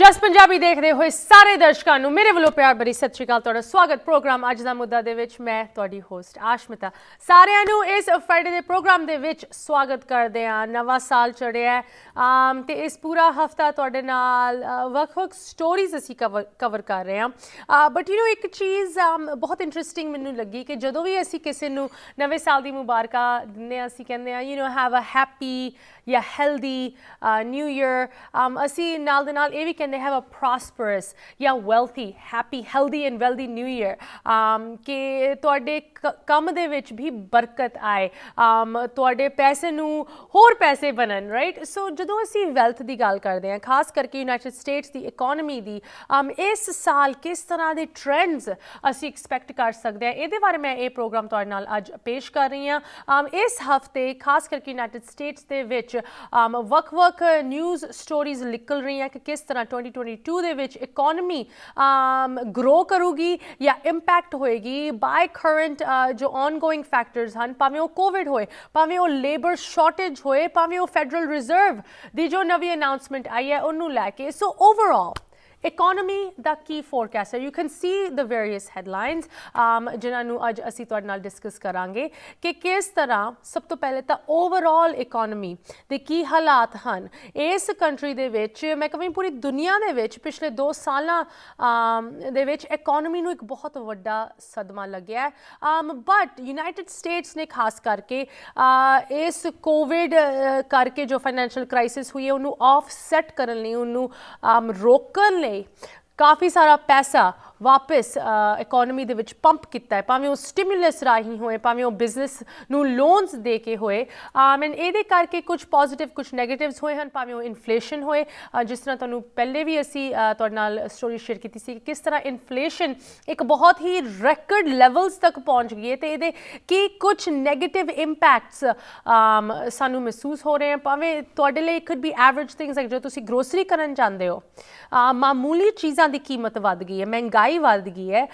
ਜਸ ਪੰਜਾਬੀ ਦੇਖਦੇ ਹੋਏ ਸਾਰੇ ਦਰਸ਼ਕਾਂ ਨੂੰ ਮੇਰੇ ਵੱਲੋਂ ਪਿਆਰ ਭਰੀ ਸਤਿ ਸ਼੍ਰੀ ਅਕਾਲ। ਤੁਹਾਡਾ ਸਵਾਗਤ ਪ੍ਰੋਗਰਾਮ ਅੱਜ ਦਾ ਮੁੱਦਾ ਦੇ ਵਿੱਚ। ਮੈਂ ਤੁਹਾਡੀ ਹੋਸਟ ਆਸ਼ਮਿਤਾ ਸਾਰਿਆਂ ਨੂੰ ਇਸ ਫਰਾਈਡੇ ਦੇ ਪ੍ਰੋਗਰਾਮ ਦੇ ਵਿੱਚ ਸਵਾਗਤ ਕਰਦੇ ਹਾਂ। ਨਵਾਂ ਸਾਲ ਚੜ੍ਹਿਆ ਤੇ ਇਸ ਪੂਰਾ ਹਫਤਾ ਤੁਹਾਡੇ ਨਾਲ ਵੱਖ-ਵੱਖ ਸਟੋਰੀਜ਼ ਅਸੀਂ ਕਵਰ ਕਰ ਰਹੇ ਹਾਂ। ਬਟ ਇੱਕ ਚੀਜ਼ ਬਹੁਤ ਇੰਟਰਸਟਿੰਗ ਮੈਨੂੰ ਲੱਗੀ ਕਿ ਜਦੋਂ ਵੀ ਅਸੀਂ ਕਿਸੇ ਨੂੰ ਨਵੇਂ ਸਾਲ ਦੀ ਮੁਬਾਰਕਾਂ ਦਿੰਦੇ ਹਾਂ, ਅਸੀਂ ਕਹਿੰਦੇ ਹਾਂ ਹੈਵ ਅ ਹੈਪੀ ਜਾਂ ਹੈਲਦੀ ਨਿਊ ਈਅਰ। ਅਸੀਂ ਨਾਲ ਦੇ ਨਾਲ ਇਹ ਵੀ ਕਹਿੰਦੇ ਹੈਵ ਅ ਪ੍ਰੋਸਪਰਸ ਜਾਂ wealthy happy healthy and wealthy new year, ਕਿ ਤੁਹਾਡੇ ਕੰਮ ਦੇ ਵਿੱਚ ਵੀ ਬਰਕਤ ਆਏ, ਤੁਹਾਡੇ ਪੈਸੇ ਨੂੰ ਹੋਰ ਪੈਸੇ ਬਣਨ, ਰਾਈਟ। ਸੋ ਜਦੋਂ ਅਸੀਂ ਵੈਲਥ ਦੀ ਗੱਲ ਕਰਦੇ ਹਾਂ, ਖਾਸ ਕਰਕੇ ਯੂਨਾਈਟਿਡ ਸਟੇਟਸ ਦੀ ਇਕੋਨਮੀ ਦੀ ਇਸ ਸਾਲ ਕਿਸ ਤਰ੍ਹਾਂ ਦੇ ਟ੍ਰੈਂਡਸ ਅਸੀਂ ਐਕਸਪੈਕਟ ਕਰ ਸਕਦੇ ਹਾਂ, ਇਹਦੇ ਬਾਰੇ ਮੈਂ ਇਹ ਪ੍ਰੋਗਰਾਮ ਤੁਹਾਡੇ ਨਾਲ ਅੱਜ ਪੇਸ਼ ਕਰ ਰਹੀ ਹਾਂ। ਇਸ ਹਫਤੇ ਖਾਸ ਕਰਕੇ ਯੂਨਾਈਟਿਡ ਸਟੇਟਸ ਦੇ ਵਿੱਚ ਵੱਖ-ਵੱਖ ਨਿਊਜ਼ ਸਟੋਰੀਜ਼ ਨਿਕਲ ਰਹੀਆਂ ਕਿ ਕਿਸ ਤਰ੍ਹਾਂ 2022 ਦੇ ਵਿੱਚ ਇਕੋਨਮੀ ਗਰੋ ਕਰੂਗੀ ਜਾਂ ਇੰਪੈਕਟ ਹੋਏਗੀ ਬਾਏ ਕਰੰਟ ਜੋ ਔਨਗੋਇੰਗ ਫੈਕਟਰਸ ਹਨ, ਭਾਵੇਂ ਉਹ ਕੋਵਿਡ ਹੋਏ, ਭਾਵੇਂ ਉਹ ਲੇਬਰ ਸ਼ਾਰਟੇਜ ਹੋਏ, ਭਾਵੇਂ ਉਹ ਫੈਡਰਲ ਰਿਜ਼ਰਵ ਦੀ ਜੋ ਨਵੀਂ ਅਨਾਊਂਸਮੈਂਟ ਆਈ ਹੈ ਉਹਨੂੰ ਲੈ ਕੇ। ਸੋ ਓਵਰਆਲ ਇਕੋਨਮੀ ਦਾ ਕੀ ਫੋਰਕਾਸਟ ਹੈ, you can see the various headlines ਜਿਨ੍ਹਾਂ ਨੂੰ ਅੱਜ ਅਸੀਂ ਤੁਹਾਡੇ ਨਾਲ ਡਿਸਕਸ ਕਰਾਂਗੇ ਕਿ ਕਿਸ ਤਰ੍ਹਾਂ ਸਭ ਤੋਂ ਪਹਿਲੇ ਤਾਂ ਓਵਰਆਲ ਇਕੋਨਮੀ ਦੇ ਕੀ ਹਾਲਾਤ ਹਨ ਇਸ ਕੰਟਰੀ ਦੇ ਵਿੱਚ। ਮੈਂ ਕਹਾਂ ਪੂਰੀ ਦੁਨੀਆ ਦੇ ਵਿੱਚ ਪਿਛਲੇ 2 ਸਾਲਾਂ ਦੇ ਵਿੱਚ ਇਕੋਨਮੀ ਨੂੰ ਇੱਕ ਬਹੁਤ ਵੱਡਾ ਸਦਮਾ ਲੱਗਿਆ ਹੈ। ਬਟ ਯੂਨਾਈਟਿਡ ਸਟੇਟਸ ਨੇ ਖਾਸ ਕਰਕੇ ਇਸ ਕੋਵਿਡ ਕਰਕੇ ਜੋ ਫਾਈਨੈਂਸ਼ੀਅਲ ਕ੍ਰਾਈਸਿਸ ਹੋਈ ਹੈ ਉਹਨੂੰ ਆਫਸੈਟ ਕਰਨ ਲਈ, ਉਹਨੂੰ ਰੋਕਣ ਲਈ ਕਾਫੀ ਸਾਰਾ ਪੈਸਾ ਵਾਪਸ ਇਕੋਨਮੀ ਦੇ ਵਿੱਚ ਪੰਪ ਕੀਤਾ ਹੈ, ਭਾਵੇਂ ਉਹ ਸਟਿਮੂਲਸ ਰਾਹੀਂ ਹੋਏ, ਭਾਵੇਂ ਉਹ ਬਿਜ਼ਨਸ ਨੂੰ ਲੋਨਸ ਦੇ ਕੇ ਹੋਏ। ਐਂਡ ਇਹਦੇ ਕਰਕੇ ਕੁਝ ਪੋਜ਼ੀਟਿਵ ਕੁਝ ਨੈਗੇਟਿਵਸ ਹੋਏ ਹਨ, ਭਾਵੇਂ ਉਹ ਇਨਫਲੇਸ਼ਨ ਹੋਏ, ਜਿਸ ਤਰ੍ਹਾਂ ਤੁਹਾਨੂੰ ਪਹਿਲੇ ਵੀ ਅਸੀਂ ਤੁਹਾਡੇ ਨਾਲ ਸਟੋਰੀ ਸ਼ੇਅਰ ਕੀਤੀ ਸੀ ਕਿ ਕਿਸ ਤਰ੍ਹਾਂ ਇਨਫਲੇਸ਼ਨ ਇੱਕ ਬਹੁਤ ਹੀ ਰੈਕਡ ਲੈਵਲਸ ਤੱਕ ਪਹੁੰਚ ਗਈ ਹੈ ਤੇ ਇਹਦੇ ਕੀ ਕੁਝ ਨੈਗੇਟਿਵ ਇੰਪੈਕਟਸ ਸਾਨੂੰ ਮਹਿਸੂਸ ਹੋ ਰਹੇ ਹਨ। ਭਾਵੇਂ ਤੁਹਾਡੇ ਲਈ could B average things like ਜੋ ਤੁਸੀਂ ਗਰੋਸਰੀ ਕਰਨ ਚਾਹੁੰਦੇ ਹੋ, ਮਾਮੂਲੀ ਚੀਜ਼ਾਂ ਦੀ ਕੀਮਤ ਵੱਧ ਗਈ ਹੈ, ਮਹਿੰਗਾਈ ਵੱਧ ਗਈ ਹੈ।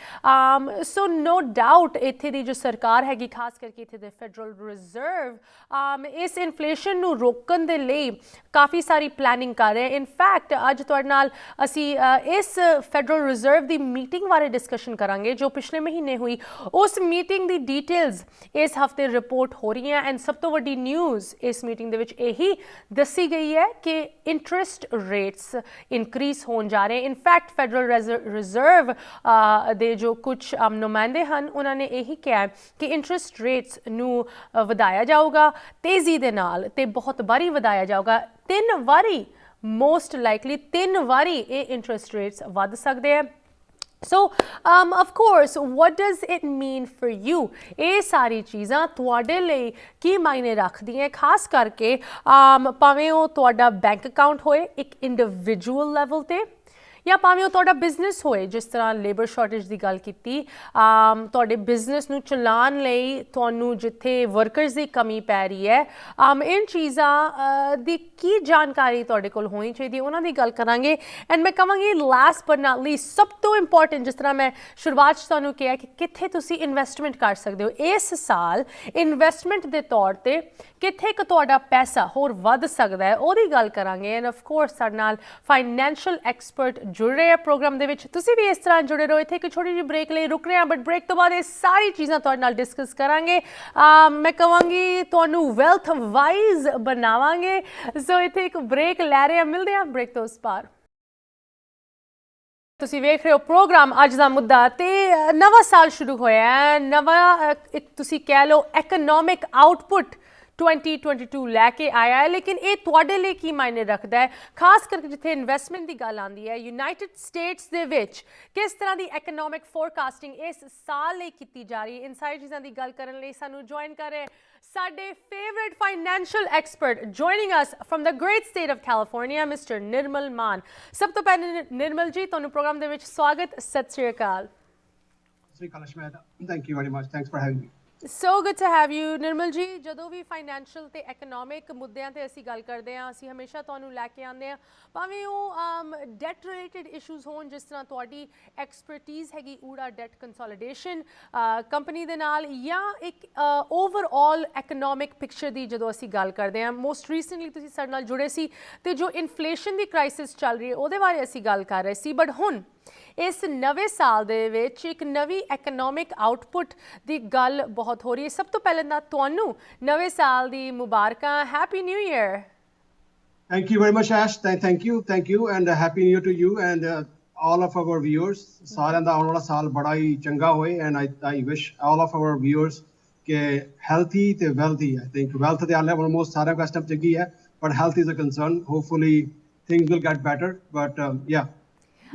ਸੋ ਨੋ ਡਾਊਟ ਇੱਥੇ ਦੀ ਜੋ ਸਰਕਾਰ ਹੈਗੀ, ਖਾਸ ਕਰਕੇ ਇੱਥੇ ਦੇ ਫੈਡਰਲ ਰਿਜ਼ਰਵ, ਇਸ ਇਨਫਲੇਸ਼ਨ ਨੂੰ ਰੋਕਣ ਦੇ ਲਈ ਕਾਫੀ ਸਾਰੀ ਪਲੈਨਿੰਗ ਕਰ ਰਹੇ। ਇਨਫੈਕਟ ਅੱਜ ਤੁਹਾਡੇ ਨਾਲ ਅਸੀਂ ਇਸ ਫੈਡਰਲ ਰਿਜ਼ਰਵ ਦੀ ਮੀਟਿੰਗ ਬਾਰੇ ਡਿਸਕਸ਼ਨ ਕਰਾਂਗੇ ਜੋ ਪਿਛਲੇ ਮਹੀਨੇ ਹੋਈ। ਉਸ ਮੀਟਿੰਗ ਦੀ ਡੀਟੇਲਸ ਇਸ ਹਫਤੇ ਰਿਪੋਰਟ ਹੋ ਰਹੀਆਂ ਐਂਡ ਸਭ ਤੋਂ ਵੱਡੀ ਨਿਊਜ਼ ਇਸ ਮੀਟਿੰਗ ਦੇ ਵਿੱਚ ਇਹੀ ਦੱਸੀ ਗਈ ਹੈ ਕਿ ਇੰਟਰਸਟ ਰੇਟਸ ਇਨਕਰੀਜ਼ ਹੋਣ ਜਾ ਰਹੇ। ਇਨਫੈਕਟ ਫੈਡਰਲ ਰਿਜ਼ਰਵ ਦੇ ਜੋ ਕੁਝ ਨੁਮਾਇੰਦੇ ਹਨ ਉਹਨਾਂ ਨੇ ਇਹੀ ਕਿਹਾ ਕਿ ਇੰਟਰਸਟ ਰੇਟਸ ਨੂੰ ਵਧਾਇਆ ਜਾਊਗਾ ਤੇਜ਼ੀ ਦੇ ਨਾਲ ਤੇ ਬਹੁਤ ਵਾਰੀ ਵਧਾਇਆ ਜਾਊਗਾ। 3 ਵਾਰੀ ਮੋਸਟ ਲਾਈਕਲੀ 3 ਵਾਰੀ ਇਹ ਇੰਟਰਸਟ ਰੇਟਸ ਵੱਧ ਸਕਦੇ ਆ। ਸੋ of course what does it mean for you? ਇਹ ਸਾਰੀ ਚੀਜ਼ਾਂ ਤੁਹਾਡੇ ਲਈ ਕੀ ਮਾਇਨੇ ਰੱਖਦੀਆਂ, ਖਾਸ ਕਰਕੇ ਭਾਵੇਂ ਉਹ ਤੁਹਾਡਾ ਬੈਂਕ ਅਕਾਊਂਟ ਹੋਏ ਇੱਕ ਇੰਡੀਵਿਜੂਅਲ ਲੈਵਲ ਤੇ, ਜਾਂ ਭਾਵੇਂ ਉਹ ਤੁਹਾਡਾ ਬਿਜ਼ਨਸ ਹੋਏ, ਜਿਸ ਤਰ੍ਹਾਂ ਲੇਬਰ ਸ਼ਾਰਟੇਜ ਦੀ ਗੱਲ ਕੀਤੀ, ਤੁਹਾਡੇ ਬਿਜ਼ਨਸ ਨੂੰ ਚਲਾਉਣ ਲਈ ਤੁਹਾਨੂੰ ਜਿੱਥੇ ਵਰਕਰਸ ਦੀ ਕਮੀ ਪੈ ਰਹੀ ਹੈ, ਇਨ ਚੀਜ਼ਾਂ ਦੀ ਕੀ ਜਾਣਕਾਰੀ ਤੁਹਾਡੇ ਕੋਲ ਹੋਣੀ ਚਾਹੀਦੀ, ਉਹਨਾਂ ਦੀ ਗੱਲ ਕਰਾਂਗੇ। ਐਂਡ ਮੈਂ ਕਹਾਂਗੀ ਲਾਸਟ ਬਟ ਨਾਟ ਲੀਸਟ, ਸਭ ਤੋਂ ਇੰਪੋਰਟੈਂਟ, ਜਿਸ ਤਰ੍ਹਾਂ ਮੈਂ ਸ਼ੁਰੂਆਤ 'ਚ ਤੁਹਾਨੂੰ ਕਿਹਾ ਕਿ ਕਿੱਥੇ ਤੁਸੀਂ ਇਨਵੈਸਟਮੈਂਟ ਕਰ ਸਕਦੇ ਹੋ ਇਸ ਸਾਲ, ਇਨਵੈਸਟਮੈਂਟ ਦੇ ਤੌਰ 'ਤੇ ਕਿੱਥੇ ਕੁ ਤੁਹਾਡਾ ਪੈਸਾ ਹੋਰ ਵੱਧ ਸਕਦਾ ਹੈ, ਉਹਦੀ ਗੱਲ ਕਰਾਂਗੇ। ਐਂਡ ਆਫ ਕੋਰਸ ਸਾਡੇ ਨਾਲ ਫਾਈਨੈਂਸ਼ੀਅਲ ਐਕਸਪਰਟ ਜੁੜ ਰਹੇ ਆ ਪ੍ਰੋਗਰਾਮ ਦੇ ਵਿੱਚ। ਤੁਸੀਂ ਵੀ ਇਸ ਤਰ੍ਹਾਂ ਜੁੜੇ ਰਹੋ। ਇੱਥੇ ਇੱਕ ਛੋਟੀ ਜਿਹੀ ਬ੍ਰੇਕ ਲਈ ਰੁਕ ਰਹੇ ਹਾਂ, ਬਟ ਬ੍ਰੇਕ ਤੋਂ ਬਾਅਦ ਇਹ ਸਾਰੀ ਚੀਜ਼ਾਂ ਤੁਹਾਡੇ ਨਾਲ ਡਿਸਕਸ ਕਰਾਂਗੇ। ਮੈਂ ਕਹਾਂਗੀ ਤੁਹਾਨੂੰ ਵੈਲਥ ਵਾਈਜ਼ ਬਣਾਵਾਂਗੇ। ਸੋ ਇੱਥੇ ਇੱਕ ਬ੍ਰੇਕ ਲੈ ਰਹੇ ਹਾਂ, ਮਿਲਦੇ ਹਾਂ ਬ੍ਰੇਕ ਤੋਂ ਉਸ ਪਾਰ। ਤੁਸੀਂ ਵੇਖ ਰਹੇ ਹੋ ਪ੍ਰੋਗਰਾਮ ਅੱਜ ਦਾ ਮੁੱਦਾ ਤੇ ਨਵਾਂ ਸਾਲ ਸ਼ੁਰੂ ਹੋਇਆ ਹੈ। ਨਵਾਂ ਇੱਕ ਤੁਸੀਂ ਕਹਿ ਲਓ ਇਕਨੋਮਿਕ ਆਊਟਪੁੱਟ 2022 ਲੈ ਕੇ ਆਇਆ ਹੈ, ਲੇਕਿਨ ਇਹ ਤੁਹਾਡੇ ਲਈ ਕੀ ਮਾਇਨੇ ਰੱਖਦਾ ਹੈ, ਖਾਸ ਕਰਕੇ ਜਿੱਥੇ ਇਨਵੈਸਟਮੈਂਟ ਦੀ ਗੱਲ ਆਉਂਦੀ ਹੈ। ਯੂਨਾਈਟਿਡ ਸਟੇਟਸ ਦੇ ਵਿੱਚ ਕਿਸ ਤਰ੍ਹਾਂ ਦੀ ਇਕਨੋਮਿਕ ਫੋਰਕਾਸਟਿੰਗ ਇਸ ਸਾਲ ਲਈ ਕੀਤੀ ਜਾ ਰਹੀ ਹੈ, ਇਨ ਸਾਰੀ ਚੀਜ਼ਾਂ ਦੀ ਗੱਲ ਕਰਨ ਲਈ ਸਾਨੂੰ ਜੁਆਇਨ ਕਰ ਰਹੇ ਸਾਡੇ favourite financial expert, joining us from the great state of California, mister Nirmal Mann. ਸਭ ਤੋਂ ਪਹਿਲੇ ਨਿਰਮਲ ਜੀ, ਤੁਹਾਨੂੰ ਪ੍ਰੋਗਰਾਮ ਦੇ ਵਿੱਚ ਸਵਾਗਤ। ਸਤਿ ਸ਼੍ਰੀ ਅਕਾਲ। Thank you very much. Thanks for having me. So good to have you, Nirmal ji. ਜਦੋਂ ਵੀ ਫਾਈਨੈਂਸ਼ੀਅਲ ਤੇ ਇਕਨੋਮਿਕ ਮੁੱਦਿਆਂ ਤੇ ਅਸੀਂ ਗੱਲ ਕਰਦੇ ਹਾਂ, ਅਸੀਂ ਹਮੇਸ਼ਾ ਤੁਹਾਨੂੰ ਲੈ ਕੇ ਆਉਂਦੇ ਹਾਂ, ਭਾਵੇਂ ਉਹ ਡੈਟ ਰਿਲੇਟਡ ਇਸ਼ੂਜ਼ ਹੋਣ, ਜਿਸ ਤਰ੍ਹਾਂ ਤੁਹਾਡੀ ਐਕਸਪਰਟੀਜ਼ ਹੈਗੀ ਊੜਾ ਡੈਟ ਕੰਸੋਲੀਡੇਸ਼ਨ ਕੰਪਨੀ ਦੇ ਨਾਲ, ਜਾਂ ਇੱਕ ਓਵਰਆਲ ਇਕਨੋਮਿਕ ਪਿਕਚਰ ਦੀ ਜਦੋਂ ਅਸੀਂ ਗੱਲ ਕਰਦੇ ਹਾਂ। ਮੋਸਟ ਰੀਸੈਂਟਲੀ ਤੁਸੀਂ ਸਾਡੇ ਨਾਲ ਜੁੜੇ ਸੀ ਤੇ ਜੋ ਇਨਫਲੇਸ਼ਨ ਦੀ ਕ੍ਰਾਈਸਿਸ ਚੱਲ ਰਹੀ ਹੈ ਉਹਦੇ ਬਾਰੇ ਅਸੀਂ ਗੱਲ ਕਰ ਰਹੇ ਸੀ। ਬਟ ਹੁਣ ਇਸ ਨਵੇਂ ਸਾਲ ਦੇ ਵਿੱਚ ਇੱਕ ਨਵੀਂ ਇਕਨੋਮਿਕ ਆਊਟਪੁੱਟ ਦੀ ਗੱਲ ਬਹੁਤ ਹੋ ਰਹੀ ਹੈ। ਸਭ ਤੋਂ ਪਹਿਲਾਂ ਤਾਂ ਤੁਹਾਨੂੰ ਨਵੇਂ ਸਾਲ ਦੀ ਮੁਬਾਰਕਾਂ। Happy new year. Thank you very much, Ash. Thank you, and happy new year to you and all of our viewers. ਸਾਰਿਆਂ ਦਾ ਆਉਣ ਵਾਲਾ ਸਾਲ ਬੜਾ ਹੀ ਚੰਗਾ ਹੋਏ, and I wish all of our viewers ਕਿ healthy ਤੇ wealthy. I think wealth ਦੇ ਆਲੇ almost ਸਾਰਿਆਂ ਕੋਲ ਇਸ ਟਾਈਮ ਚੰਗੀ ਹੈ, but health is a concern. Hopefully things will get better, but yeah.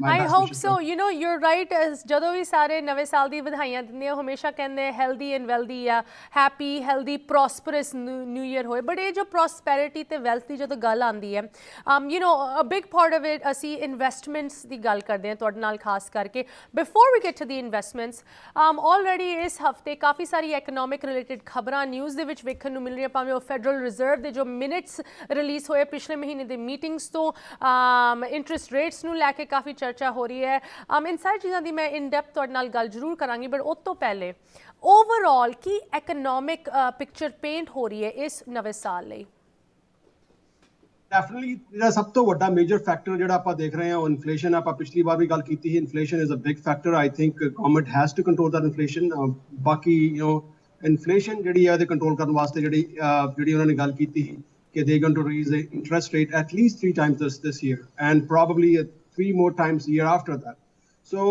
I hope so. You know, you're right. ਜਦੋਂ ਵੀ ਸਾਰੇ ਨਵੇਂ ਸਾਲ ਦੀ ਵਧਾਈਆਂ ਦਿੰਦੇ ਆ, ਹਮੇਸ਼ਾ ਕਹਿੰਦੇ ਹੈਲਦੀ ਐਂਡ ਵੈਲਦੀ ਆ, ਹੈਪੀ ਹੈਲਦੀ ਪ੍ਰੋਸਪਰਸ ਨਿਊ ਈਅਰ ਹੋਏ। ਬਟ ਇਹ ਜੋ ਪ੍ਰੋਸਪੈਰਿਟੀ ਤੇ ਵੈਲਥ ਦੀ ਜਦੋਂ ਗੱਲ ਆਉਂਦੀ ਹੈ, you know a big part of it ਅਸੀਂ ਇਨਵੈਸਟਮੈਂਟਸ ਦੀ ਗੱਲ ਕਰਦੇ ਹਾਂ ਤੁਹਾਡੇ ਨਾਲ ਖਾਸ ਕਰਕੇ। Before we get to the investments, already ਇਸ ਹਫਤੇ ਕਾਫੀ ਸਾਰੀ ਇਕਨੋਮਿਕ ਰਿਲੇਟਡ ਖਬਰਾਂ ਨਿਊਜ਼ ਦੇ ਵਿੱਚ ਵੇਖਣ ਨੂੰ ਮਿਲ ਰਹੀਆਂ, ਭਾਵੇਂ ਉਹ ਫੈਡਰਲ ਰਿਜ਼ਰਵ ਦੇ ਜੋ ਮਿਨਟਸ ਰਿਲੀਜ਼ ਹੋਏ ਪਿਛਲੇ ਮਹੀਨੇ ਦੇ ਮੀਟਿੰਗਸ ਤੋਂ, ਇੰਟਰਸਟ ਰੇਟਸ ਨੂੰ ਲੈ ਕੇ ਕਾਫੀ ਚਰਚਾ ਹੋ ਰਹੀ ਹੈ। ਇਨ ਸਾਰੀ ਚੀਜ਼ਾਂ ਦੀ ਮੈਂ ਇਨ ਡੈਪਥ ਤੁਹਾਡੇ ਨਾਲ ਗੱਲ ਜ਼ਰੂਰ ਕਰਾਂਗੀ, ਬਟ ਉਸ ਤੋਂ ਪਹਿਲੇ ਓਵਰਆਲ ਕੀ ਇਕਨੋਮਿਕ ਪਿਕਚਰ ਪੇਂਟ ਹੋ ਰਹੀ ਹੈ ਇਸ ਨਵੇਂ ਸਾਲ ਲਈ? ਡੈਫੀਨਿਟਲੀ ਜਿਹੜਾ ਸਭ ਤੋਂ ਵੱਡਾ ਮੇਜਰ ਫੈਕਟਰ ਜਿਹੜਾ ਆਪਾਂ ਦੇਖ ਰਹੇ ਹਾਂ ਉਹ ਇਨਫਲੇਸ਼ਨ। ਆਪਾਂ ਪਿਛਲੀ ਵਾਰ ਵੀ ਗੱਲ ਕੀਤੀ ਸੀ, inflation is a big factor. I think government has to control that inflation. ਬਾਕੀ ਇਨਫਲੇਸ਼ਨ ਜਿਹੜੀ ਹੈ ਉਹਦੇ ਕੰਟਰੋਲ ਕਰਨ ਵਾਸਤੇ ਜਿਹੜੀ ਉਹਨਾਂ ਨੇ ਗੱਲ ਕੀਤੀ ਸੀ ਕਿ they going to raise the interest rate at least 3 times this year and probably 3 more times year after that. So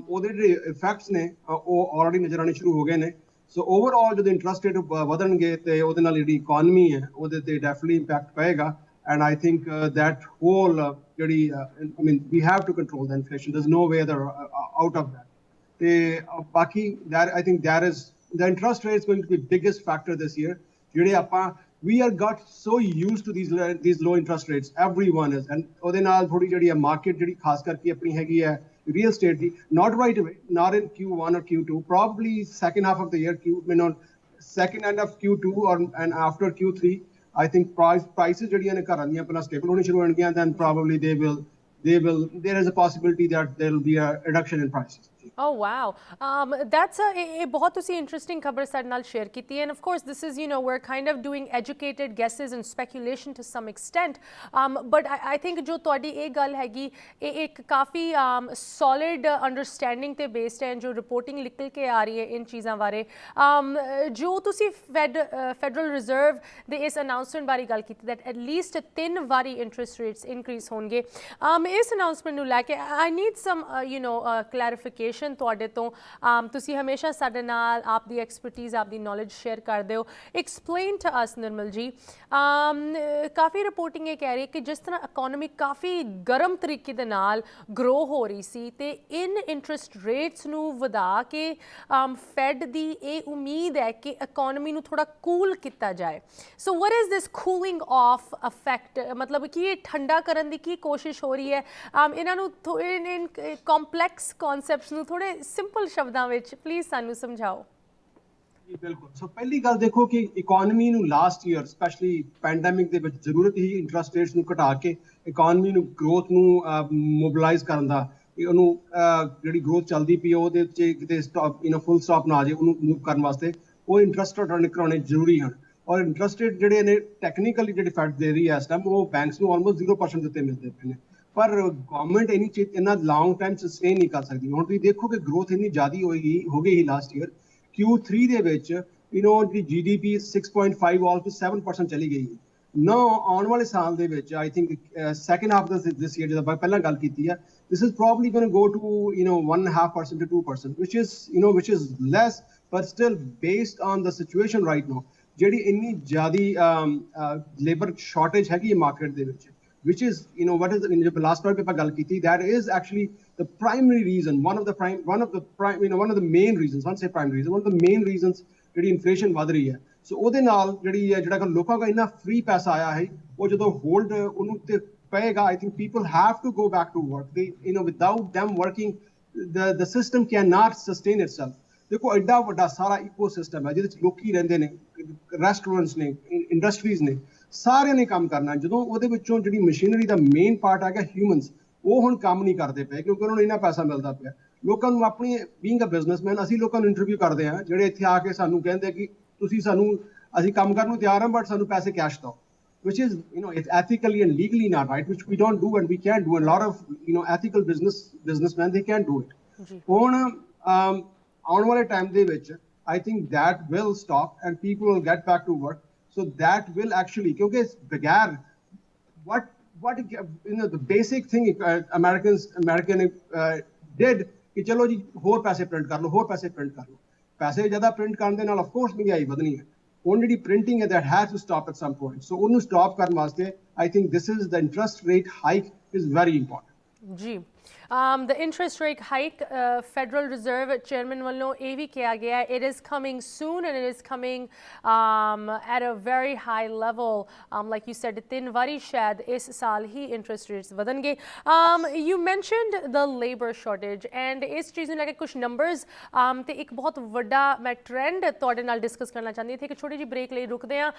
ਉਹਦੇ ਜਿਹੜੇ ਇਫੈਕਟਸ ਨੇ ਉਹ ਆਲਰੇਡੀ ਨਜ਼ਰ ਆਉਣੇ ਸ਼ੁਰੂ ਹੋ ਗਏ ਨੇ। ਸੋ ਓਵਰਆਲ ਜਦੋਂ ਇੰਟਰਸਟ ਰੇਟ ਵਧਣਗੇ ਤੇ ਉਹਦੇ ਨਾਲ ਜਿਹੜੀ ਇਕਨੋਮੀ ਹੈ ਉਹਦੇ ਤੇ ਡੈਫੀਨਿਟਲੀ ਇੰਪੈਕਟ ਪਏਗਾ। And I think that whole ਜਿਹੜੀ I mean we have to control the inflation, there is no way other out of that. ਤੇ ਬਾਕੀ I think that is the interest rate is going to be biggest factor this year. ਜਿਹੜੇ ਆਪਾਂ we are got so used to these low interest rates, everyone is, and ਉਹਦੇ ਨਾਲ ਥੋੜੀ ਜਿਹੜੀ ਹੈ market ਜਿਹੜੀ ਖਾਸ ਕਰਕੇ ਆਪਣੀ ਹੈਗੀ ਹੈ real estate the, not right away, not in Q1 or Q2, probably second half of the year, second end of Q2 and after Q3, I think prices ਜਿਹੜੀਆਂ ਨੇ ਘਰਾਂ ਦੀਆਂ ਪਹਿਲਾਂ ਸਟੇਬਲ ਹੋਣੀ ਸ਼ੁਰੂ ਹੋਣਗੀਆਂ, then probably there is a possibility that there will be a reduction in prices. Oh wow, that's a बहुत ਤੁਸੀਂ interesting ਖਬਰ ਸਾਡੇ ਨਾਲ share ਕੀਤੀ, and of course this is, you know, we're kind of doing educated guesses and speculation to some extent, but I think ਜੋ ਤੁਹਾਡੀ ਇਹ ਗੱਲ ਹੈਗੀ ਇਹ ਇੱਕ ਕਾਫੀ solid understanding ਤੇ based ਹੈ, ਜੋ ਰਿਪੋਰਟਿੰਗ ਨਿਕਲ ਕੇ ਆ ਰਹੀ ਹੈ ਇਨ ਚੀਜ਼ਾਂ ਬਾਰੇ। ਜੋ ਤੁਸੀਂ ਫੈਡਰਲ ਰਿਜ਼ਰਵ ਦੇ ਇਸ ਅਨਾਉਂਸਮੈਂਟ ਬਾਰੇ ਗੱਲ ਕੀਤੀ that at least 3 ਵਾਰੀ ਇੰਟਰਸਟ ਰੇਟਸ ਇਨਕਰੀਜ਼ ਹੋਣਗੇ, ਇਸ ਅਨਾਉਂਸਮੈਂਟ ਨੂੰ ਲੈ ਕੇ I need some clarification ਤੁਹਾਡੇ ਤੋਂ। ਤੁਸੀਂ ਹਮੇਸ਼ਾ ਸਾਡੇ ਨਾਲ ਆਪਦੀ ਐਕਸਪਰਟੀਜ਼ ਆਪਦੀ ਨੌਲੇਜ ਸ਼ੇਅਰ ਕਰਦੇ ਹੋ। ਐਕਸਪਲੇਨ ਟੂ ਅਸ ਨਿਰਮਲ ਜੀ, ਕਾਫੀ ਰਿਪੋਰਟਿੰਗ ਇਹ ਕਹਿ ਰਹੀ ਹੈ ਕਿ ਜਿਸ ਤਰ੍ਹਾਂ ਇਕਨੋਮੀ ਕਾਫੀ ਗਰਮ ਤਰੀਕੇ ਦੇ ਨਾਲ ਗਰੋ ਹੋ ਰਹੀ ਸੀ ਤੇ ਇਨ ਇੰਟਰਸਟ ਰੇਟਸ ਨੂੰ ਵਧਾ ਕੇ ਫੈਡ ਦੀ ਇਹ ਉਮੀਦ ਹੈ ਕਿ ਇਕਨੋਮੀ ਨੂੰ ਥੋੜਾ ਕੂਲ ਕੀਤਾ ਜਾਏ। So what is this cooling of effect? ਮਤਲਬ ਕਿ ਇਹ ਠੰਡਾ ਕਰਨ ਦੀ ਕੀ ਕੋਸ਼ਿਸ਼ ਹੋ ਰਹੀ ਹੈ? ਇਹਨਾਂ ਨੂੰ ਕੰਪਲੈਕਸ ਕਨਸੈਪਟਸ ਨੂੰ ਥੋੜੇ ਸਿੰਪਲ ਸ਼ਬਦਾਂ ਵਿੱਚ ਪਲੀਜ਼ ਸਾਨੂੰ ਸਮਝਾਓ। ਜੀ ਬਿਲਕੁਲ। ਸੋ ਪਹਿਲੀ ਗੱਲ ਦੇਖੋ ਕਿ ਇਕਨੋਮੀ ਨੂੰ ਲਾਸਟ ਈਅਰ ਸਪੈਸ਼ਲੀ ਪੈਂਡੈਮਿਕ ਦੇ ਵਿੱਚ ਜ਼ਰੂਰਤ ਹੀ ਇੰਟਰਸਟ ਰੇਟਸ ਨੂੰ ਘਟਾ ਕੇ ਇਕਨੋਮੀ ਨੂੰ ਗਰੋਥ ਨੂੰ ਮੋਬਿਲਾਈਜ਼ ਕਰਨ ਦਾ। ਉਹਨੂੰ ਜਿਹੜੀ ਗਰੋਥ ਚੱਲਦੀ ਪਈ ਉਹਦੇ ਵਿੱਚ ਕਿਤੇ ਸਟਾਪ ਫੁੱਲ ਸਟਾਪ ਨਾ ਆ ਜਾਏ, ਉਹਨੂੰ ਮੂਵ ਕਰਨ ਵਾਸਤੇ ਉਹ ਇੰਟਰਸਟ ਰੇਟ ਕਰਾਉਣੇ ਜ਼ਰੂਰੀ ਹਨ। ਔਰ ਇੰਟਰਸਟ ਰੇਟ ਜਿਹੜੇ ਨੇ ਟੈਕਨੀਕਲੀ ਜਿਹੜੇ ਫੈਕਟ ਦੇ ਰਹੀ ਹੈ ਇਸ ਟਾਈਮ ਉਹ ਬੈਂਕਸ ਨੂੰ ਆਲਮੋਸਟ 0% ਦੇ ਉੱਤੇ ਮਿਲਦੇ ਪਏ ਨੇ, ਪਰ ਗਵਰਨਮੈਂਟ ਇੰਨਾ ਲੌਂਗ ਟਾਈਮ ਸਸਟੇਨ ਨਹੀਂ ਕਰ ਸਕਦੀ। ਹੁਣ ਤੁਸੀਂ ਦੇਖੋ ਕਿ ਗਰੋਥ ਇੰਨੀ ਜ਼ਿਆਦਾ ਹੋ ਗਈ ਲਾਸਟ ਈਅਰ Q3 ਦੇ ਵਿੱਚ ਦੀ GDP 6.5 ਆਲ ਟੂ 7% ਚਲੀ ਗਈ ਹੈ। ਨਾ ਆਉਣ ਵਾਲੇ ਸਾਲ ਦੇ ਵਿੱਚ I think second half this year ਜਦੋਂ ਪਹਿਲਾਂ ਗੱਲ ਕੀਤੀ ਹੈ, this is probably going to go to 1.5% to 2%, which is less, but still based on the situation right now, ਜਿਹੜੀ ਇੰਨੀ ਜ਼ਿਆਦਾ ਲੇਬਰ ਸ਼ਾਰਟੇਜ ਹੈਗੀ ਹੈ ਮਾਰਕੀਟ ਦੇ ਵਿੱਚ, which is what is the last part ਆਪਾਂ ਗੱਲ ਕੀਤੀ, that is actually the primary reason, one of the main reasons, one say primary reason, one of the main reasons ਜਿਹੜੀ ਇਨਫਲੇਸ਼ਨ ਵੱਧ ਰਹੀ ਹੈ। ਸੋ ਉਹਦੇ ਨਾਲ ਜਿਹੜਾ ਲੋਕਾਂ ਦਾ ਇੰਨਾ ਫ੍ਰੀ ਪੈਸਾ ਆਇਆ ਹੈ ਉਹ ਜਦੋਂ ਹੋਲਡ ਉਹਨੂੰ ਤੇ ਪਏਗਾ, I think people have to go back to work. They without them working the system cannot sustain itself. ਦੇਖੋ ਐਡਾ ਵੱਡਾ ਸਾਰਾ ਇਕੋਸਿਸਟਮ ਹੈ ਜਿਹਦੇ ਚ ਲੋਕੀ ਰਹਿੰਦੇ ਨੇ, ਰੈਸਟੋਰੈਂਟਸ ਨੇ, ਇੰਡਸਟਰੀਜ਼ ਨੇ, ਸਾਰਿਆਂ ਨੇ ਕੰਮ ਕਰਨਾ। ਜਦੋਂ ਉਹਦੇ ਵਿੱਚੋਂ ਜਿਹੜੀ ਮਸ਼ੀਨਰੀ ਦਾ ਮੇਨ ਪਾਰਟ ਹੈਗਾ ਹਿਊਮਨਸ, ਉਹ ਹੁਣ ਕੰਮ ਨਹੀਂ ਕਰਦੇ ਪਏ ਕਿਉਂਕਿ ਉਹਨਾਂ ਨੂੰ ਇੰਨਾ ਪੈਸਾ ਮਿਲਦਾ ਪਿਆ। ਲੋਕਾਂ ਨੂੰ ਆਪਣੀ ਬੀਇੰਗ ਅ ਬਿਜ਼ਨਸਮੈਨ, ਅਸੀਂ ਲੋਕਾਂ ਨੂੰ ਇੰਟਰਵਿਊ ਕਰਦੇ ਹਾਂ ਜਿਹੜੇ ਇੱਥੇ ਆ ਕੇ ਸਾਨੂੰ ਕਹਿੰਦੇ ਕਿ ਤੁਸੀਂ ਸਾਨੂੰ, ਅਸੀਂ ਕੰਮ ਕਰਨ ਨੂੰ ਤਿਆਰ ਹਾਂ ਬਟ ਸਾਨੂੰ ਪੈਸੇ ਕੈਸ਼ ਦਿਓ, which is, it's ethically and legally not right, which we don't do and we can't do, and a lot of ethical businessmen, they can't do it। ਹੁਣ ਆਉਣ ਵਾਲੇ ਟਾਈਮ ਦੇ ਵਿੱਚ I think that will stop and people will get back to work, so that will actually, ਕਿਉਂਕਿ ਬਗੈਰ what the basic thing American did ਕਿ ਚਲੋ ਜੀ ਹੋਰ ਪੈਸੇ ਪ੍ਰਿੰਟ ਕਰ ਲਓ, ਹੋਰ ਪੈਸੇ ਪ੍ਰਿੰਟ ਕਰ ਲਓ। ਪੈਸੇ ਜ਼ਿਆਦਾ ਪ੍ਰਿੰਟ ਕਰਨ ਦੇ ਨਾਲ ਆਫ ਕੋਰਸ ਮਹਿੰਗਾਈ ਵਧਣੀ ਹੈ। ਹੁਣ ਜਿਹੜੀ ਪ੍ਰਿੰਟਿੰਗ ਹੈ that has to stop at some point, so ਉਹਨੂੰ ਸਟਾਪ ਕਰਨ ਵਾਸਤੇ I think this is the interest rate hike is very important। ਜੀ the interest rate hike, Federal Reserve Chairman ਵੱਲੋਂ ਇਹ ਵੀ ਕਿਹਾ ਗਿਆ it is coming soon and it is coming at a very high level, like you said 3 ਵਾਰੀ ਸ਼ਾਇਦ ਇਸ ਸਾਲ ਹੀ interest rates ਵਧਣਗੇ। You mentioned the labor shortage and ਇਸ ਚੀਜ਼ ਨੂੰ ਲੈ ਕੇ ਕੁਝ numbers ਤੇ ਇੱਕ ਬਹੁਤ ਵੱਡਾ ਮੈਂ ਟ੍ਰੈਂਡ ਤੁਹਾਡੇ ਨਾਲ ਡਿਸਕਸ ਕਰਨਾ ਚਾਹੁੰਦੀ ਹਾਂ। ਇੱਕ ਛੋਟੀ ਜਿਹੀ ਬ੍ਰੇਕ ਲਈ ਰੁਕਦੇ ਹਾਂ।